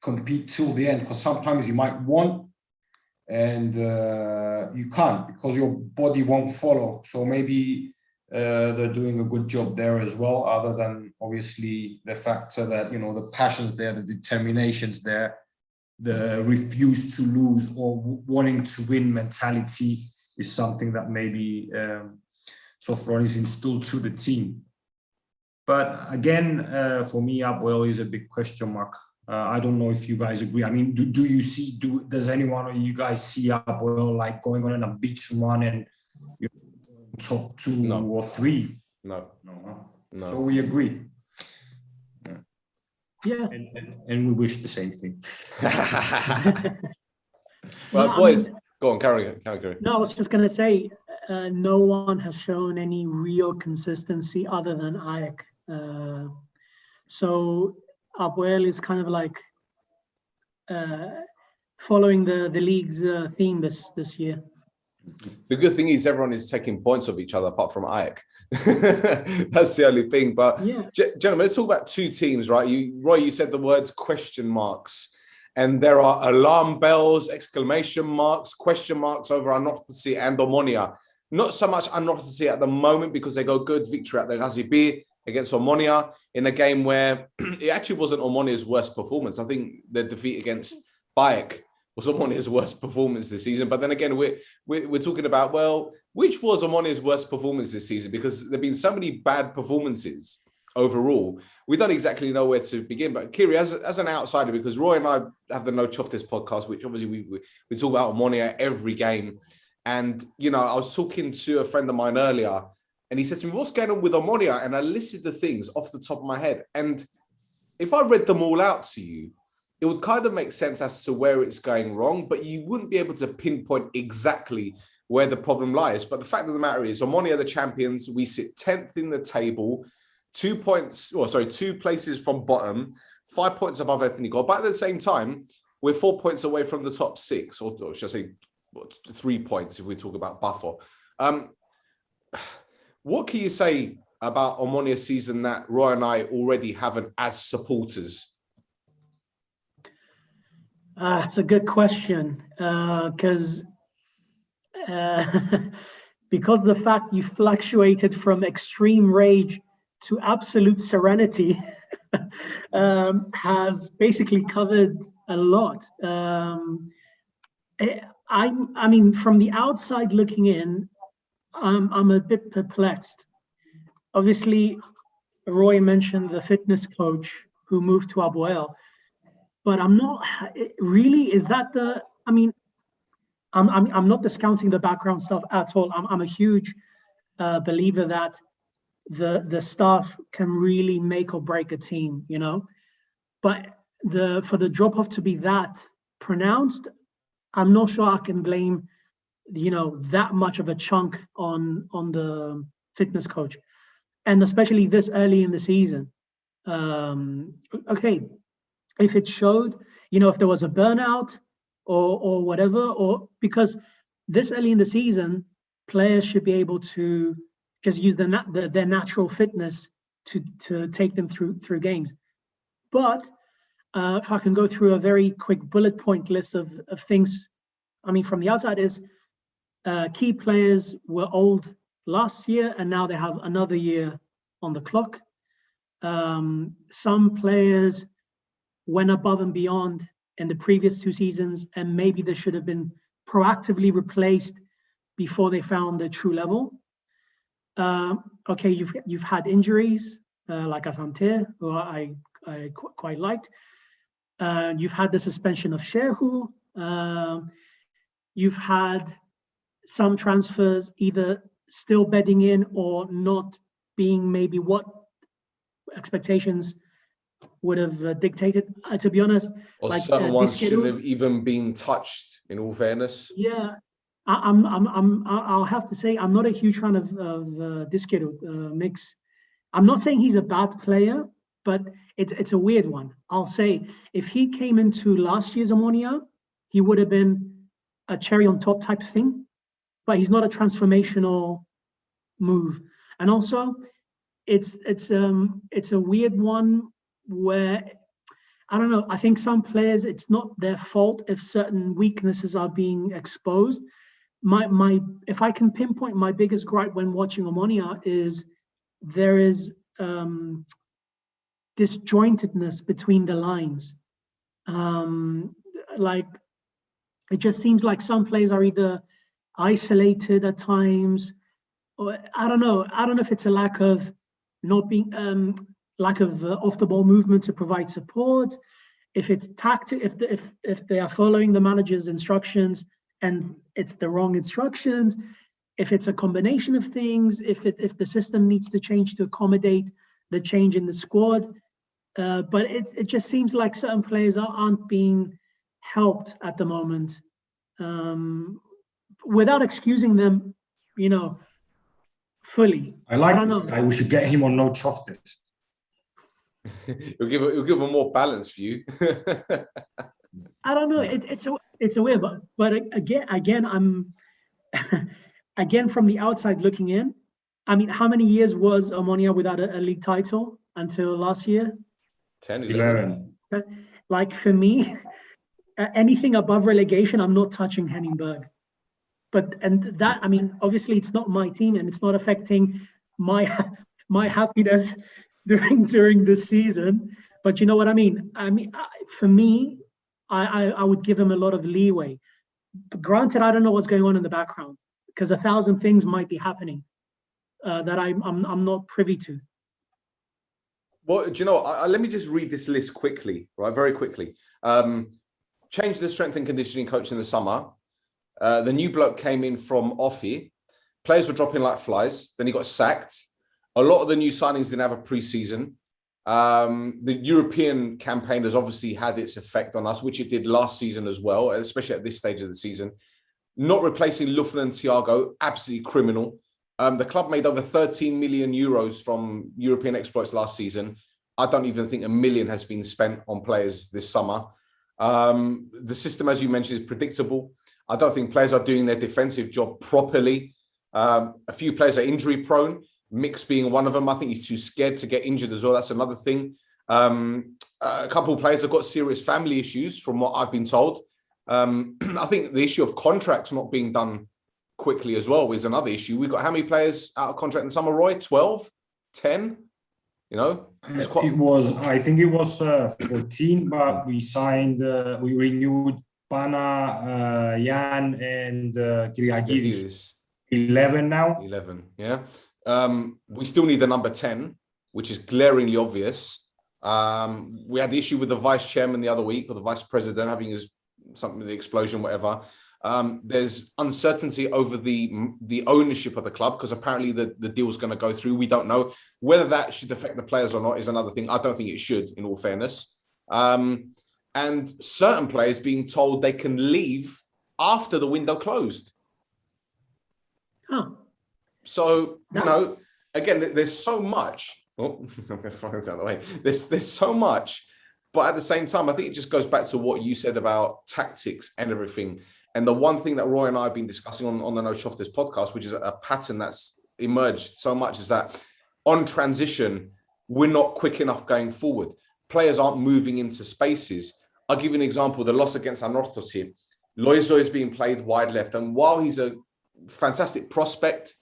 compete till the end, because sometimes you might want and you can't because your body won't follow. So maybe they're doing a good job there as well, other than obviously the factor that, you know, the passion's there, the determination's there, the refuse to lose or wanting to win mentality is something that maybe Sofronis instilled to the team. But again, for me, Apoel is a big question mark. I don't know if you guys agree. I mean, does anyone of you guys see Apoel like going on an unbeaten run and top 2 or 3? No. So we agree. Yeah. And we wish the same thing. Well, boys, Go on, carry. No, I was just going to say, no one has shown any real consistency other than Ajax. So Apoel is kind of like following the league's theme this year. The good thing is everyone is taking points of each other apart from Ajax. That's the only thing. But yeah, gentlemen, let's talk about two teams, right? Roy, you said the words question marks. And there are alarm bells, exclamation marks, question marks over Anorthosis and Omonia. Not so much Anorthosis at the moment because they go good victory at the Gazipi against Omonia in a game where it actually wasn't Omonia's worst performance. I think the defeat against Bayek was Omonia's worst performance this season. But then again, we're talking about, well, which was Omonia's worst performance this season? Because there have been so many bad performances overall. We don't exactly know where to begin. But Kiri, as an outsider, because Roy and I have the No Chuff This podcast, which obviously we talk about Omonia every game. And, you know, I was talking to a friend of mine earlier, and he said to me, what's going on with Omonia? And I listed the things off the top of my head. And if I read them all out to you, it would kind of make sense as to where it's going wrong, but you wouldn't be able to pinpoint exactly where the problem lies. But the fact of the matter is, Omonia are the champions. We sit 10th in the table, 2 places from bottom, 5 points above Ethnico. But at the same time, we're 4 points away from the top six, or should I say 3 points if we talk about buffer. What can you say about Omonia's season that Roy and I already haven't as supporters? It's a good question because the fact you fluctuated from extreme rage to absolute serenity has basically covered a lot. I mean, from the outside looking in, I'm a bit perplexed. Obviously, Roy mentioned the fitness coach who moved to Apoel, but I'm not really. Is that the? I mean, I'm not discounting the background stuff at all. I'm a huge believer that the staff can really make or break a team, you know. But for the drop off to be that pronounced, I'm not sure I can blame, you know, that much of a chunk on the fitness coach, and especially this early in the season. Okay, if it showed, you know, if there was a burnout or whatever, or because this early in the season, players should be able to just use their natural fitness to take them through games. But if I can go through a very quick bullet point list of things, I mean, from the outside is key players were old last year and now they have another year on the clock. Some players went above and beyond in the previous 2 seasons, and maybe they should have been proactively replaced before they found their true level. Okay, you've had injuries like Asante, who I quite liked. You've had the suspension of Shehu. You've had some transfers either still bedding in or not being maybe what expectations would have dictated. To be honest, or like certain ones shouldn't have even been touched. In all fairness, yeah, I'll have to say I'm not a huge fan of Disquero Mix. I'm not saying he's a bad player, but it's a weird one. I'll say if he came into last year's Omonia, he would have been a cherry on top type thing, but he's not a transformational move. And also, it's a weird one where I don't know. I think some players, it's not their fault if certain weaknesses are being exposed. If I can pinpoint my biggest gripe when watching Omonia is there is disjointedness between the lines. Like it just seems like some players are either isolated at times, or I don't know if it's a lack of not being lack of off the ball movement to provide support, if it's tactic, if they are following the manager's instructions and it's the wrong instructions, if it's a combination of things, if the system needs to change to accommodate the change in the squad. But it just seems like certain players aren't being helped at the moment. without excusing them, fully. I like don't this know. guy. We should get him on No Choftes. It'll give a more balanced view. I don't know. It's a way, but again, I'm again from the outside looking in. I mean, how many years was Omonia without a league title until last year? 10, 11. Like for me, anything above relegation, I'm not touching Henningberg. And that, I mean, obviously it's not my team and it's not affecting my happiness during this season. But you know what I mean? For me, I would give him a lot of leeway. But granted, I don't know what's going on in the background because 1,000 things might be happening that I'm not privy to. Well, do you know, let me just read this list quickly, right? Very quickly. Changed the strength and conditioning coach in the summer. The new bloke came in from Offi. Players were dropping like flies. Then he got sacked. A lot of the new signings didn't have a pre-season. The European campaign has obviously had its effect on us, which it did last season as well, especially at this stage of the season. Not replacing Luffman and Thiago, absolutely criminal. The club made over 13 million euros from European exploits last season. I don't even think 1 million has been spent on players this summer. The system, as you mentioned, is predictable. I don't think players are doing their defensive job properly. A few players are injury prone, Mix being one of them. I think he's too scared to get injured as well. That's another thing. A couple of players have got serious family issues from what I've been told. I think the issue of contracts not being done quickly as well is another issue. We've got how many players out of contract in the summer, Roy? 12? 10? I think it was 14, but we we renewed Pana, Jan, and Kyriacos. 11 now. 11, yeah. We still need the number 10, which is glaringly obvious. We had the issue with the vice chairman the other week, or the vice president having the explosion, whatever. There's uncertainty over the ownership of the club because apparently the deal's going to go through. We don't know whether that should affect the players or not is another thing. I don't think it should, in all fairness. And certain players being told they can leave after the window closed. Oh. So, again, there's so much. Oh, I'm going to find this out of the way. There's so much. But at the same time, I think it just goes back to what you said about tactics and everything. And the one thing that Roy and I have been discussing on the No Choftes podcast, which is a pattern that's emerged so much, is that on transition, we're not quick enough going forward. Players aren't moving into spaces. I'll give you an example. The loss against Anorthosis. Loizo is being played wide left. And while he's a fantastic prospect,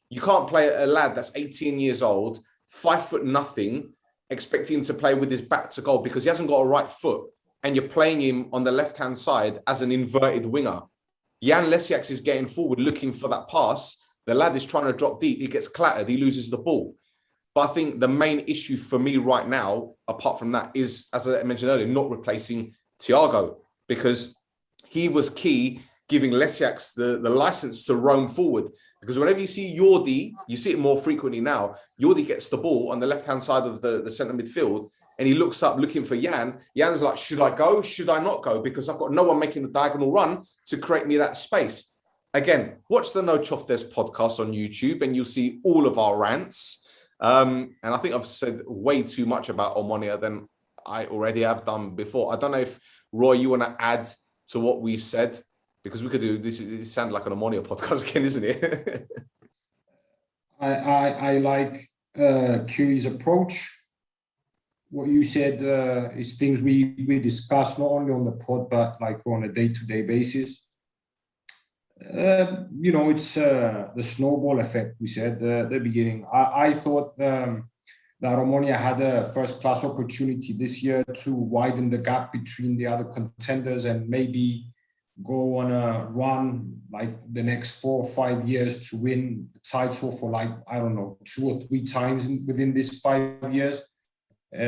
you can't play a lad that's 18 years old, 5'0", expecting him to play with his back to goal because he hasn't got a right foot. And you're playing him on the left-hand side as an inverted winger. Jan Lesiaks is getting forward, looking for that pass. The lad is trying to drop deep. He gets clattered. He loses the ball. But I think the main issue for me right now, apart from that, is, as I mentioned earlier, not replacing Thiago, because he was key, giving Lesiaks the license to roam forward. Because whenever you see Jordi, you see it more frequently now, Jordi gets the ball on the left-hand side of the centre midfield, and he looks up looking for Jan. Jan's like, should I go? Should I not go? Because I've got no one making the diagonal run to create me that space. Again, watch the No Choftes podcast on YouTube and you'll see all of our rants. And I think I've said way too much about Omonia than I already have done before. I don't know if, Roy, you want to add to what we've said? Because we could do this. It sounds like an Omonia podcast again, isn't it? I like Kyri's approach. What you said is things we discuss not only on the pod but like on a day-to-day basis. It's the snowball effect. We said at the beginning. I thought that Omonia had a first-class opportunity this year to widen the gap between the other contenders and maybe go on a run like the next 4 or 5 years to win the title for 2 or 3 times within these 5 years. We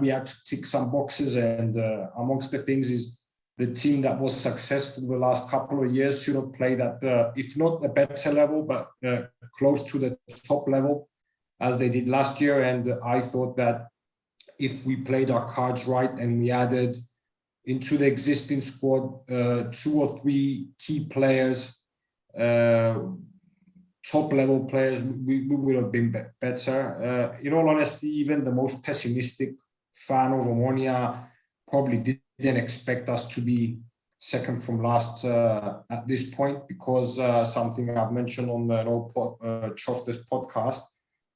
had to tick some boxes, and amongst the things is the team that was successful the last couple of years should have played at if not a better level, but close to the top level as they did last year. And I thought that if we played our cards right and we added into the existing squad, 2 or 3 key players, top level players, we would have been better. In all honesty, even the most pessimistic fan of Omonia probably didn't expect us to be second from last at this point, because something I've mentioned on the Choftes podcast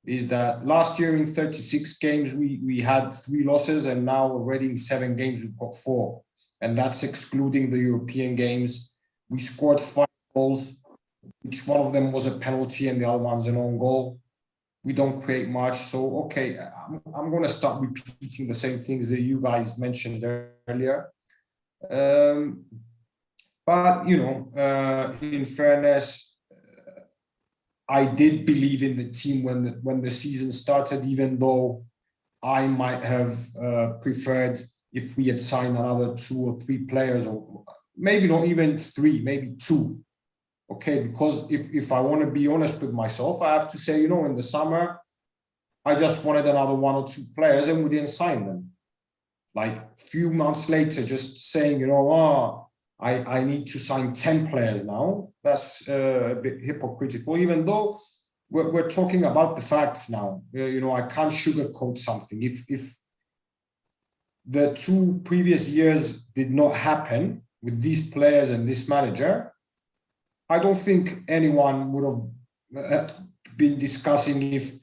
is that last year in 36 games we had 3 losses, and now already in 7 games we've got 4, and that's excluding the European games. We scored 5 goals, which one of them was a penalty and the other one's an own goal. We don't create much, so okay, I'm going to start repeating the same things that you guys mentioned earlier. But you know, in fairness, I did believe in the team when the season started, even though I might have preferred if we had signed another 2 or 3 players, or maybe not even 3, maybe 2. Okay, because if I want to be honest with myself, I have to say, you know, in the summer, I just wanted another 1 or 2 players and we didn't sign them. Like a few months later, just saying, you know, I need to sign 10 players now. That's a bit hypocritical, even though we're talking about the facts now. You know, I can't sugarcoat something. If the 2 previous years did not happen with these players and this manager, I don't think anyone would have been discussing if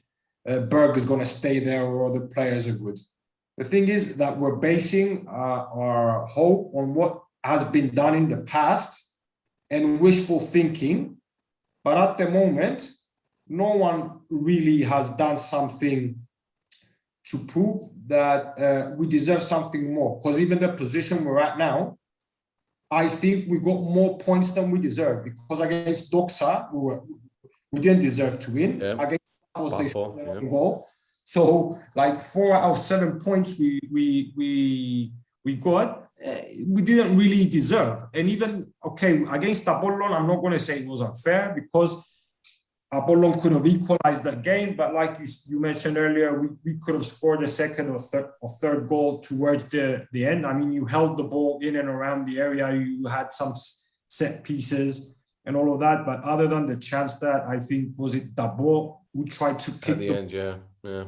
Berg is going to stay there or the players are good. The thing is that we're basing our hope on what has been done in the past and wishful thinking. But at the moment, no one really has done something to prove that we deserve something more. Because even the position we're at now, I think we got more points than we deserve, because against Doxa, we didn't deserve to win. Yeah. Against Pafos, they scored a goal. So like 4 out of 7 points we got, we didn't really deserve. And even, okay, against Apollon, I'm not going to say it was unfair, because Apollon could have equalized that game, but like you mentioned earlier, we could have scored a second or third goal towards the end. I mean, you held the ball in and around the area, you had some set pieces and all of that, but other than the chance that I think, was it Dabo who tried to kick at the end, yeah.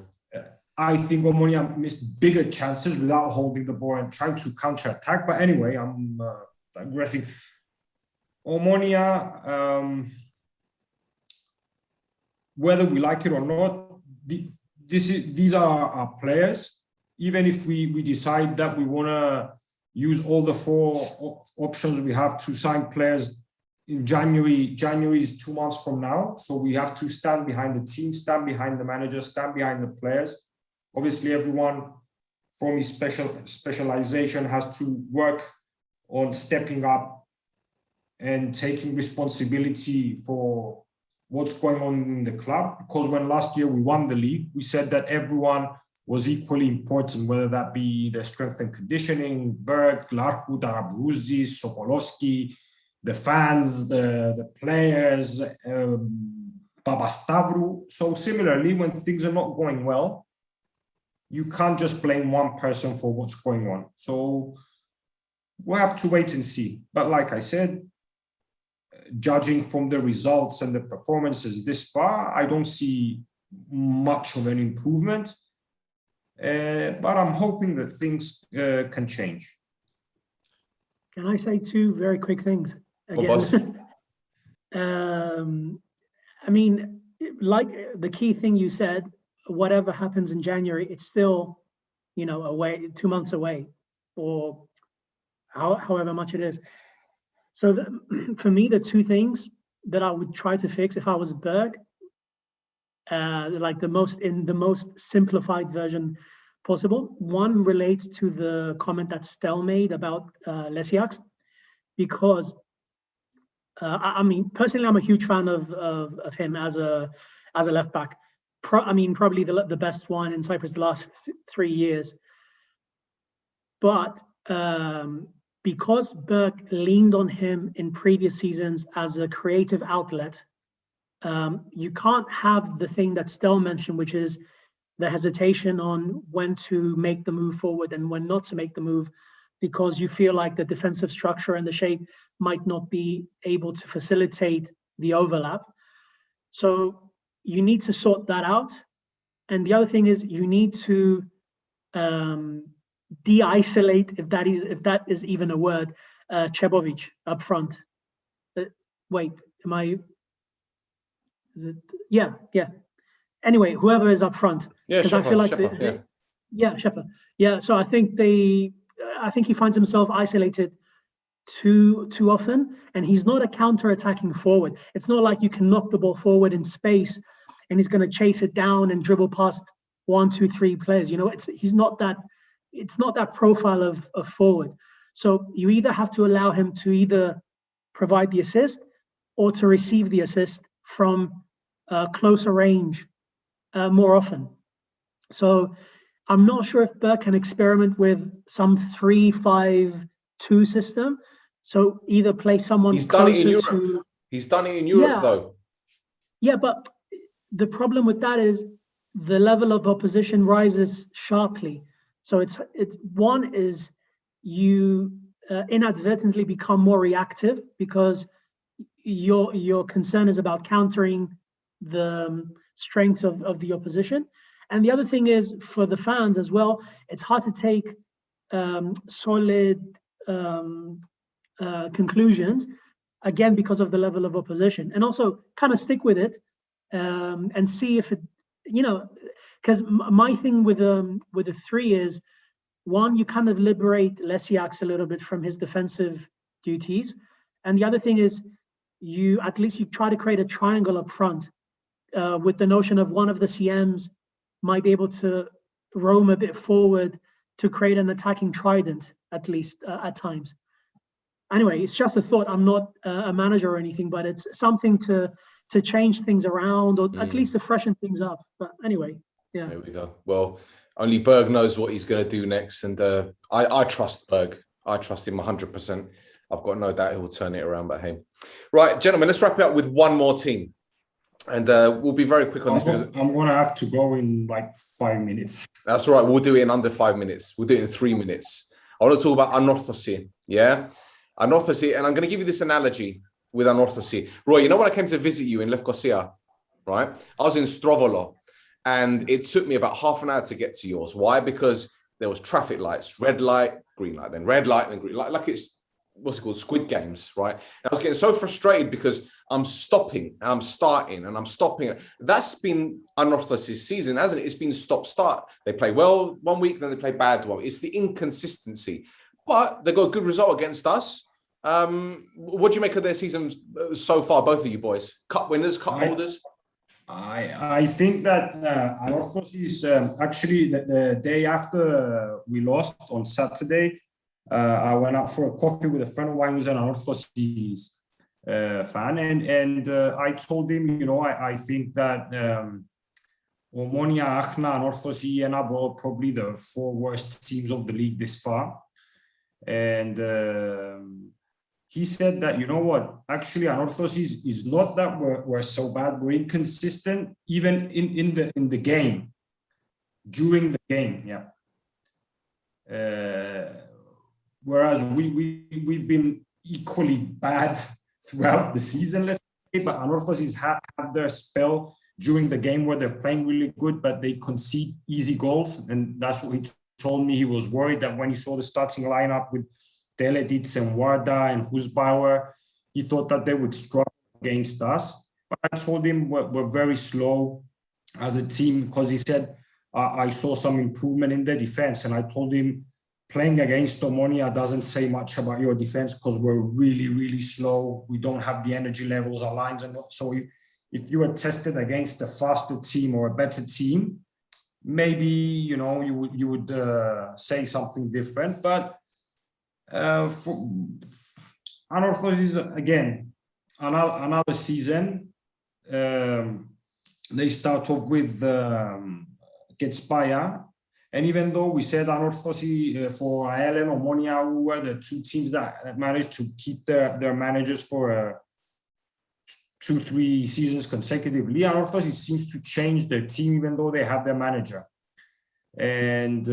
I think Omonia missed bigger chances without holding the ball and trying to counter-attack. But anyway, I'm digressing. Omonia, whether we like it or not, these are our players. Even if we decide that we want to use all the 4 options we have to sign players in January. January is 2 months from now. So we have to stand behind the team, stand behind the manager, stand behind the players. Obviously, everyone from his specialization has to work on stepping up and taking responsibility for what's going on in the club. Because when last year we won the league, we said that everyone was equally important, whether that be the strength and conditioning, Berg, Larku, Darabruzzi, Sokolovsky, the fans, the players, Papastavru. So similarly, when things are not going well, you can't just blame one person for what's going on. So we'll have to wait and see. But like I said, judging from the results and the performances this far, I don't see much of an improvement. But I'm hoping that things can change. Can I say 2 very quick things again? I mean, like the key thing you said, whatever happens in January, it's still, you know, away, 2 months away, or however much it is. So for me, the 2 things that I would try to fix if I was Berg, like the most simplified version possible. One relates to the comment that Stel made about Lesiaks, because I mean, personally, I'm a huge fan of him as a left back. I mean, probably the best one in Cyprus the last 3 years. But because Berg leaned on him in previous seasons as a creative outlet, you can't have the thing that Stel mentioned, which is the hesitation on when to make the move forward and when not to make the move, because you feel like the defensive structure and the shape might not be able to facilitate the overlap. So you need to sort that out. And the other thing is you need to de-isolate, if that is even a word, Chebovic up front. Wait, am I? Is it? Yeah. Anyway, whoever is up front, because I feel like Shepard. Yeah. So I think he finds himself isolated too often, and he's not a counter-attacking forward. It's not like you can knock the ball forward in space, and he's going to chase it down and dribble past 1, 2, 3 players. You know, he's not that. It's not that profile of forward. So you either have to allow him to either provide the assist or to receive the assist from closer range more often. So I'm not sure if Berg can experiment with some 3-5-2 system. So either play someone He's done it in closer Europe. to. He's done it in Europe, though. Yeah, but the problem with that is the level of opposition rises sharply. So it's one is you inadvertently become more reactive because your concern is about countering the strengths of the opposition. And the other thing is, for the fans as well, it's hard to take solid conclusions, again, because of the level of opposition. And also kind of stick with it and see if it, because my thing with a 3 is, one, you kind of liberate Lesiaks a little bit from his defensive duties. And the other thing is you try to create a triangle up front with the notion of one of the CMs might be able to roam a bit forward to create an attacking trident, at least at times. Anyway, it's just a thought. I'm not a manager or anything, but it's something to change things around, or at least to freshen things up. But anyway, yeah. There we go. Well, only Berg knows what he's going to do next. And I trust Berg. I trust him 100%. I've got no doubt he'll turn it around, but hey. Right, gentlemen, let's wrap it up with one more team. And we'll be very quick on this. Because I'm going to have to go in like 5 minutes. That's all right. We'll do it in under 5 minutes. We'll do it in 3 minutes. I want to talk about Anorthosi. Yeah? Anorthosi. And I'm going to give you this analogy with Anorthosi. Roy, you know when I came to visit you in Lefkosia, right? I was in Strovolo. And it took me about half an hour to get to yours. Why? Because there was traffic lights, red light, green light, then red light, then green light. Like it's, what's it called, Squid Games, right? And I was getting so frustrated because I'm stopping and I'm starting and I'm stopping. That's been Anorthosis' season, hasn't it? It's been stop-start. They play well one week, then they play bad one. It's the inconsistency. But they got a good result against us. What do you make of their season so far, both of you boys? Cup winners, cup holders? I think that Anorthosis actually the day after we lost on Saturday, I went out for a coffee with a friend of mine who's an Anorthosis fan, and I told him, I think that Omonia, Achna, Anorthosis, and Abro probably the 4 worst teams of the league this far, and he said that, you know what, actually Anorthosis is not that we're so bad, we're inconsistent even in the game, during the game, yeah. Whereas we've been equally bad throughout the season, let's say, but Anorthosis have their spell during the game where they're playing really good, but they concede easy goals, and that's what he told me. He was worried that when he saw the starting lineup with Teledic and Warda and Husbauer, he thought that they would struggle against us. But I told him we're very slow as a team, because he said, I saw some improvement in the defense. And I told him, playing against Omonia doesn't say much about your defense because we're really, really slow. We don't have the energy levels, our lines. And so if you were tested against a faster team or a better team, maybe, you would say something different. But for Anorthosis, again, another season. They start off with Getspaya, and even though we said Anorthosis for AEL and Omonia were the 2 teams that managed to keep their managers for 2-3 seasons consecutively, Anorthosis seems to change their team even though they have their manager. And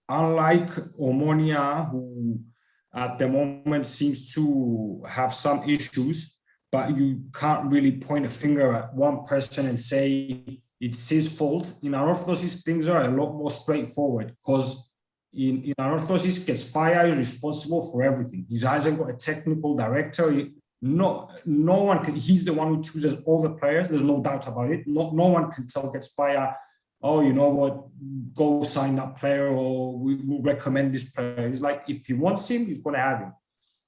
unlike Omonia, who at the moment seems to have some issues, but you can't really point a finger at one person and say it's his fault. In Anorthosis, things are a lot more straightforward because in Anorthosis, Kespaya is responsible for everything. He hasn't got a technical director. No one can, he's the one who chooses all the players. There's no doubt about it. No one can tell Kespaya, oh, you know what, go sign that player, or we recommend this player. He's like, if he wants him, he's going to have him.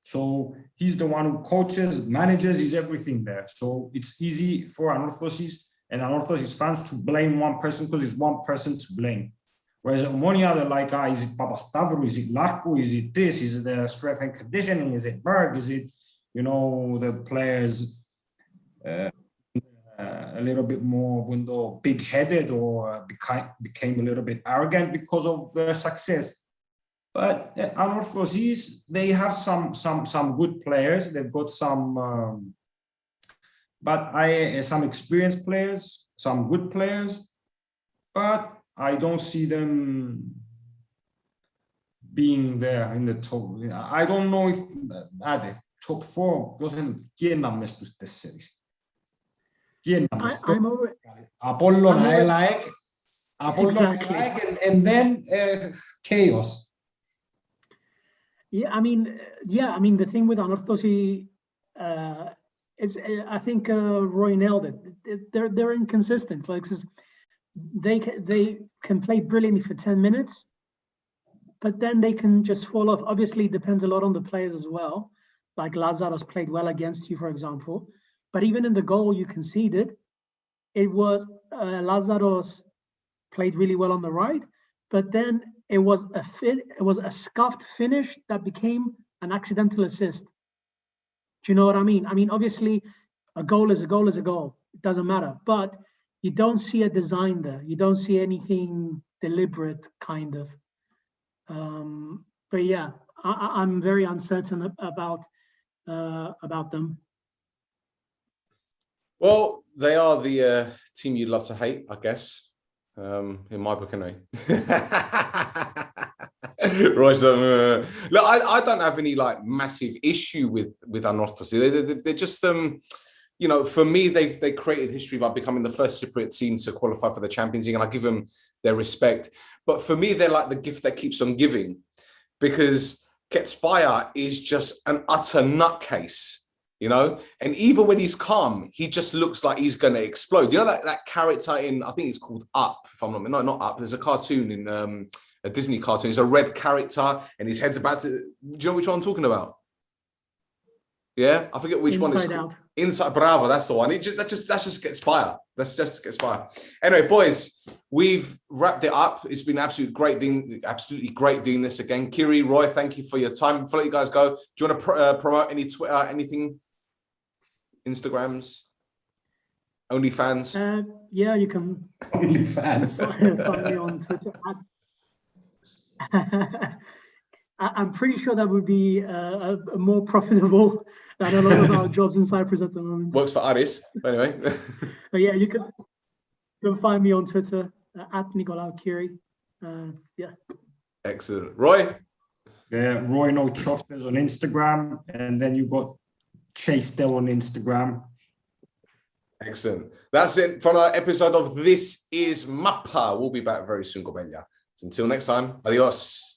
So he's the one who coaches, manages, he's everything there. So it's easy for Anorthosis and Anorthosis fans to blame one person because it's one person to blame. Whereas Omonia, they're like, is it Papastavro? Is it Larko? Is it this? Is it the strength and conditioning? Is it Berg? Is it, you know, the players a little bit more big-headed or became a little bit arrogant because of their success? But Anorthosis, they have some good players. They've got some, some experienced players, some good players, but I don't see them being there in the top. I don't know if top four doesn't get numbers to the series. Apollon, Exactly. and then chaos. Yeah, I mean, the thing with Anorthosis is, I think Roy nailed it. They're inconsistent. Like, they can play brilliantly for 10 minutes, but then they can just fall off. Obviously, it depends a lot on the players as well. Like Lazaros played well against you, for example. But even in the goal you conceded, it was Lazaros played really well on the right, but then it was a scuffed finish that became an accidental assist. Do you know what I mean? I mean, obviously, a goal is a goal is a goal. It doesn't matter. But you don't see a design there. You don't see anything deliberate, kind of. But yeah, I'm very uncertain about them. Well, they are the team you'd love to hate, I guess. In my book, anyway. Right, so, look, I don't have any like massive issue with Anorthosis. They're just you know, for me, they created history by becoming the first Cypriot team to qualify for the Champions League, and I give them their respect. But for me, they're like the gift that keeps on giving, because Kespaya is just an utter nutcase, you know. And even when he's calm, he just looks like he's going to explode. You know that character in, I think it's called Up, if I'm not Up. There's a cartoon in a Disney cartoon. He's a red character, and his head's about to. Do you know which one I'm talking about? Yeah, I forget which one it's called. Inside Bravo, that's the one. That just gets fire. That's just gets fire. Anyway, boys, we've wrapped it up. It's been absolutely great doing this again. Kiri, Roy, thank you for your time. Before you guys go, do you want to promote any Twitter, anything? Instagrams? OnlyFans? Yeah, you can. OnlyFans. Find me on Twitter. I'm pretty sure that would be more profitable than a lot of our jobs in Cyprus at the moment. Works for Aris, anyway. But yeah, you can find me on Twitter at Nicolaou Kiri. Yeah. Excellent. Roy? Yeah, Roy No Troftes on Instagram, and then you got Stel on Instagram. Excellent. That's it for another episode of This Is Mappa. We'll be back very soon, Gobelia. Until next time, adios.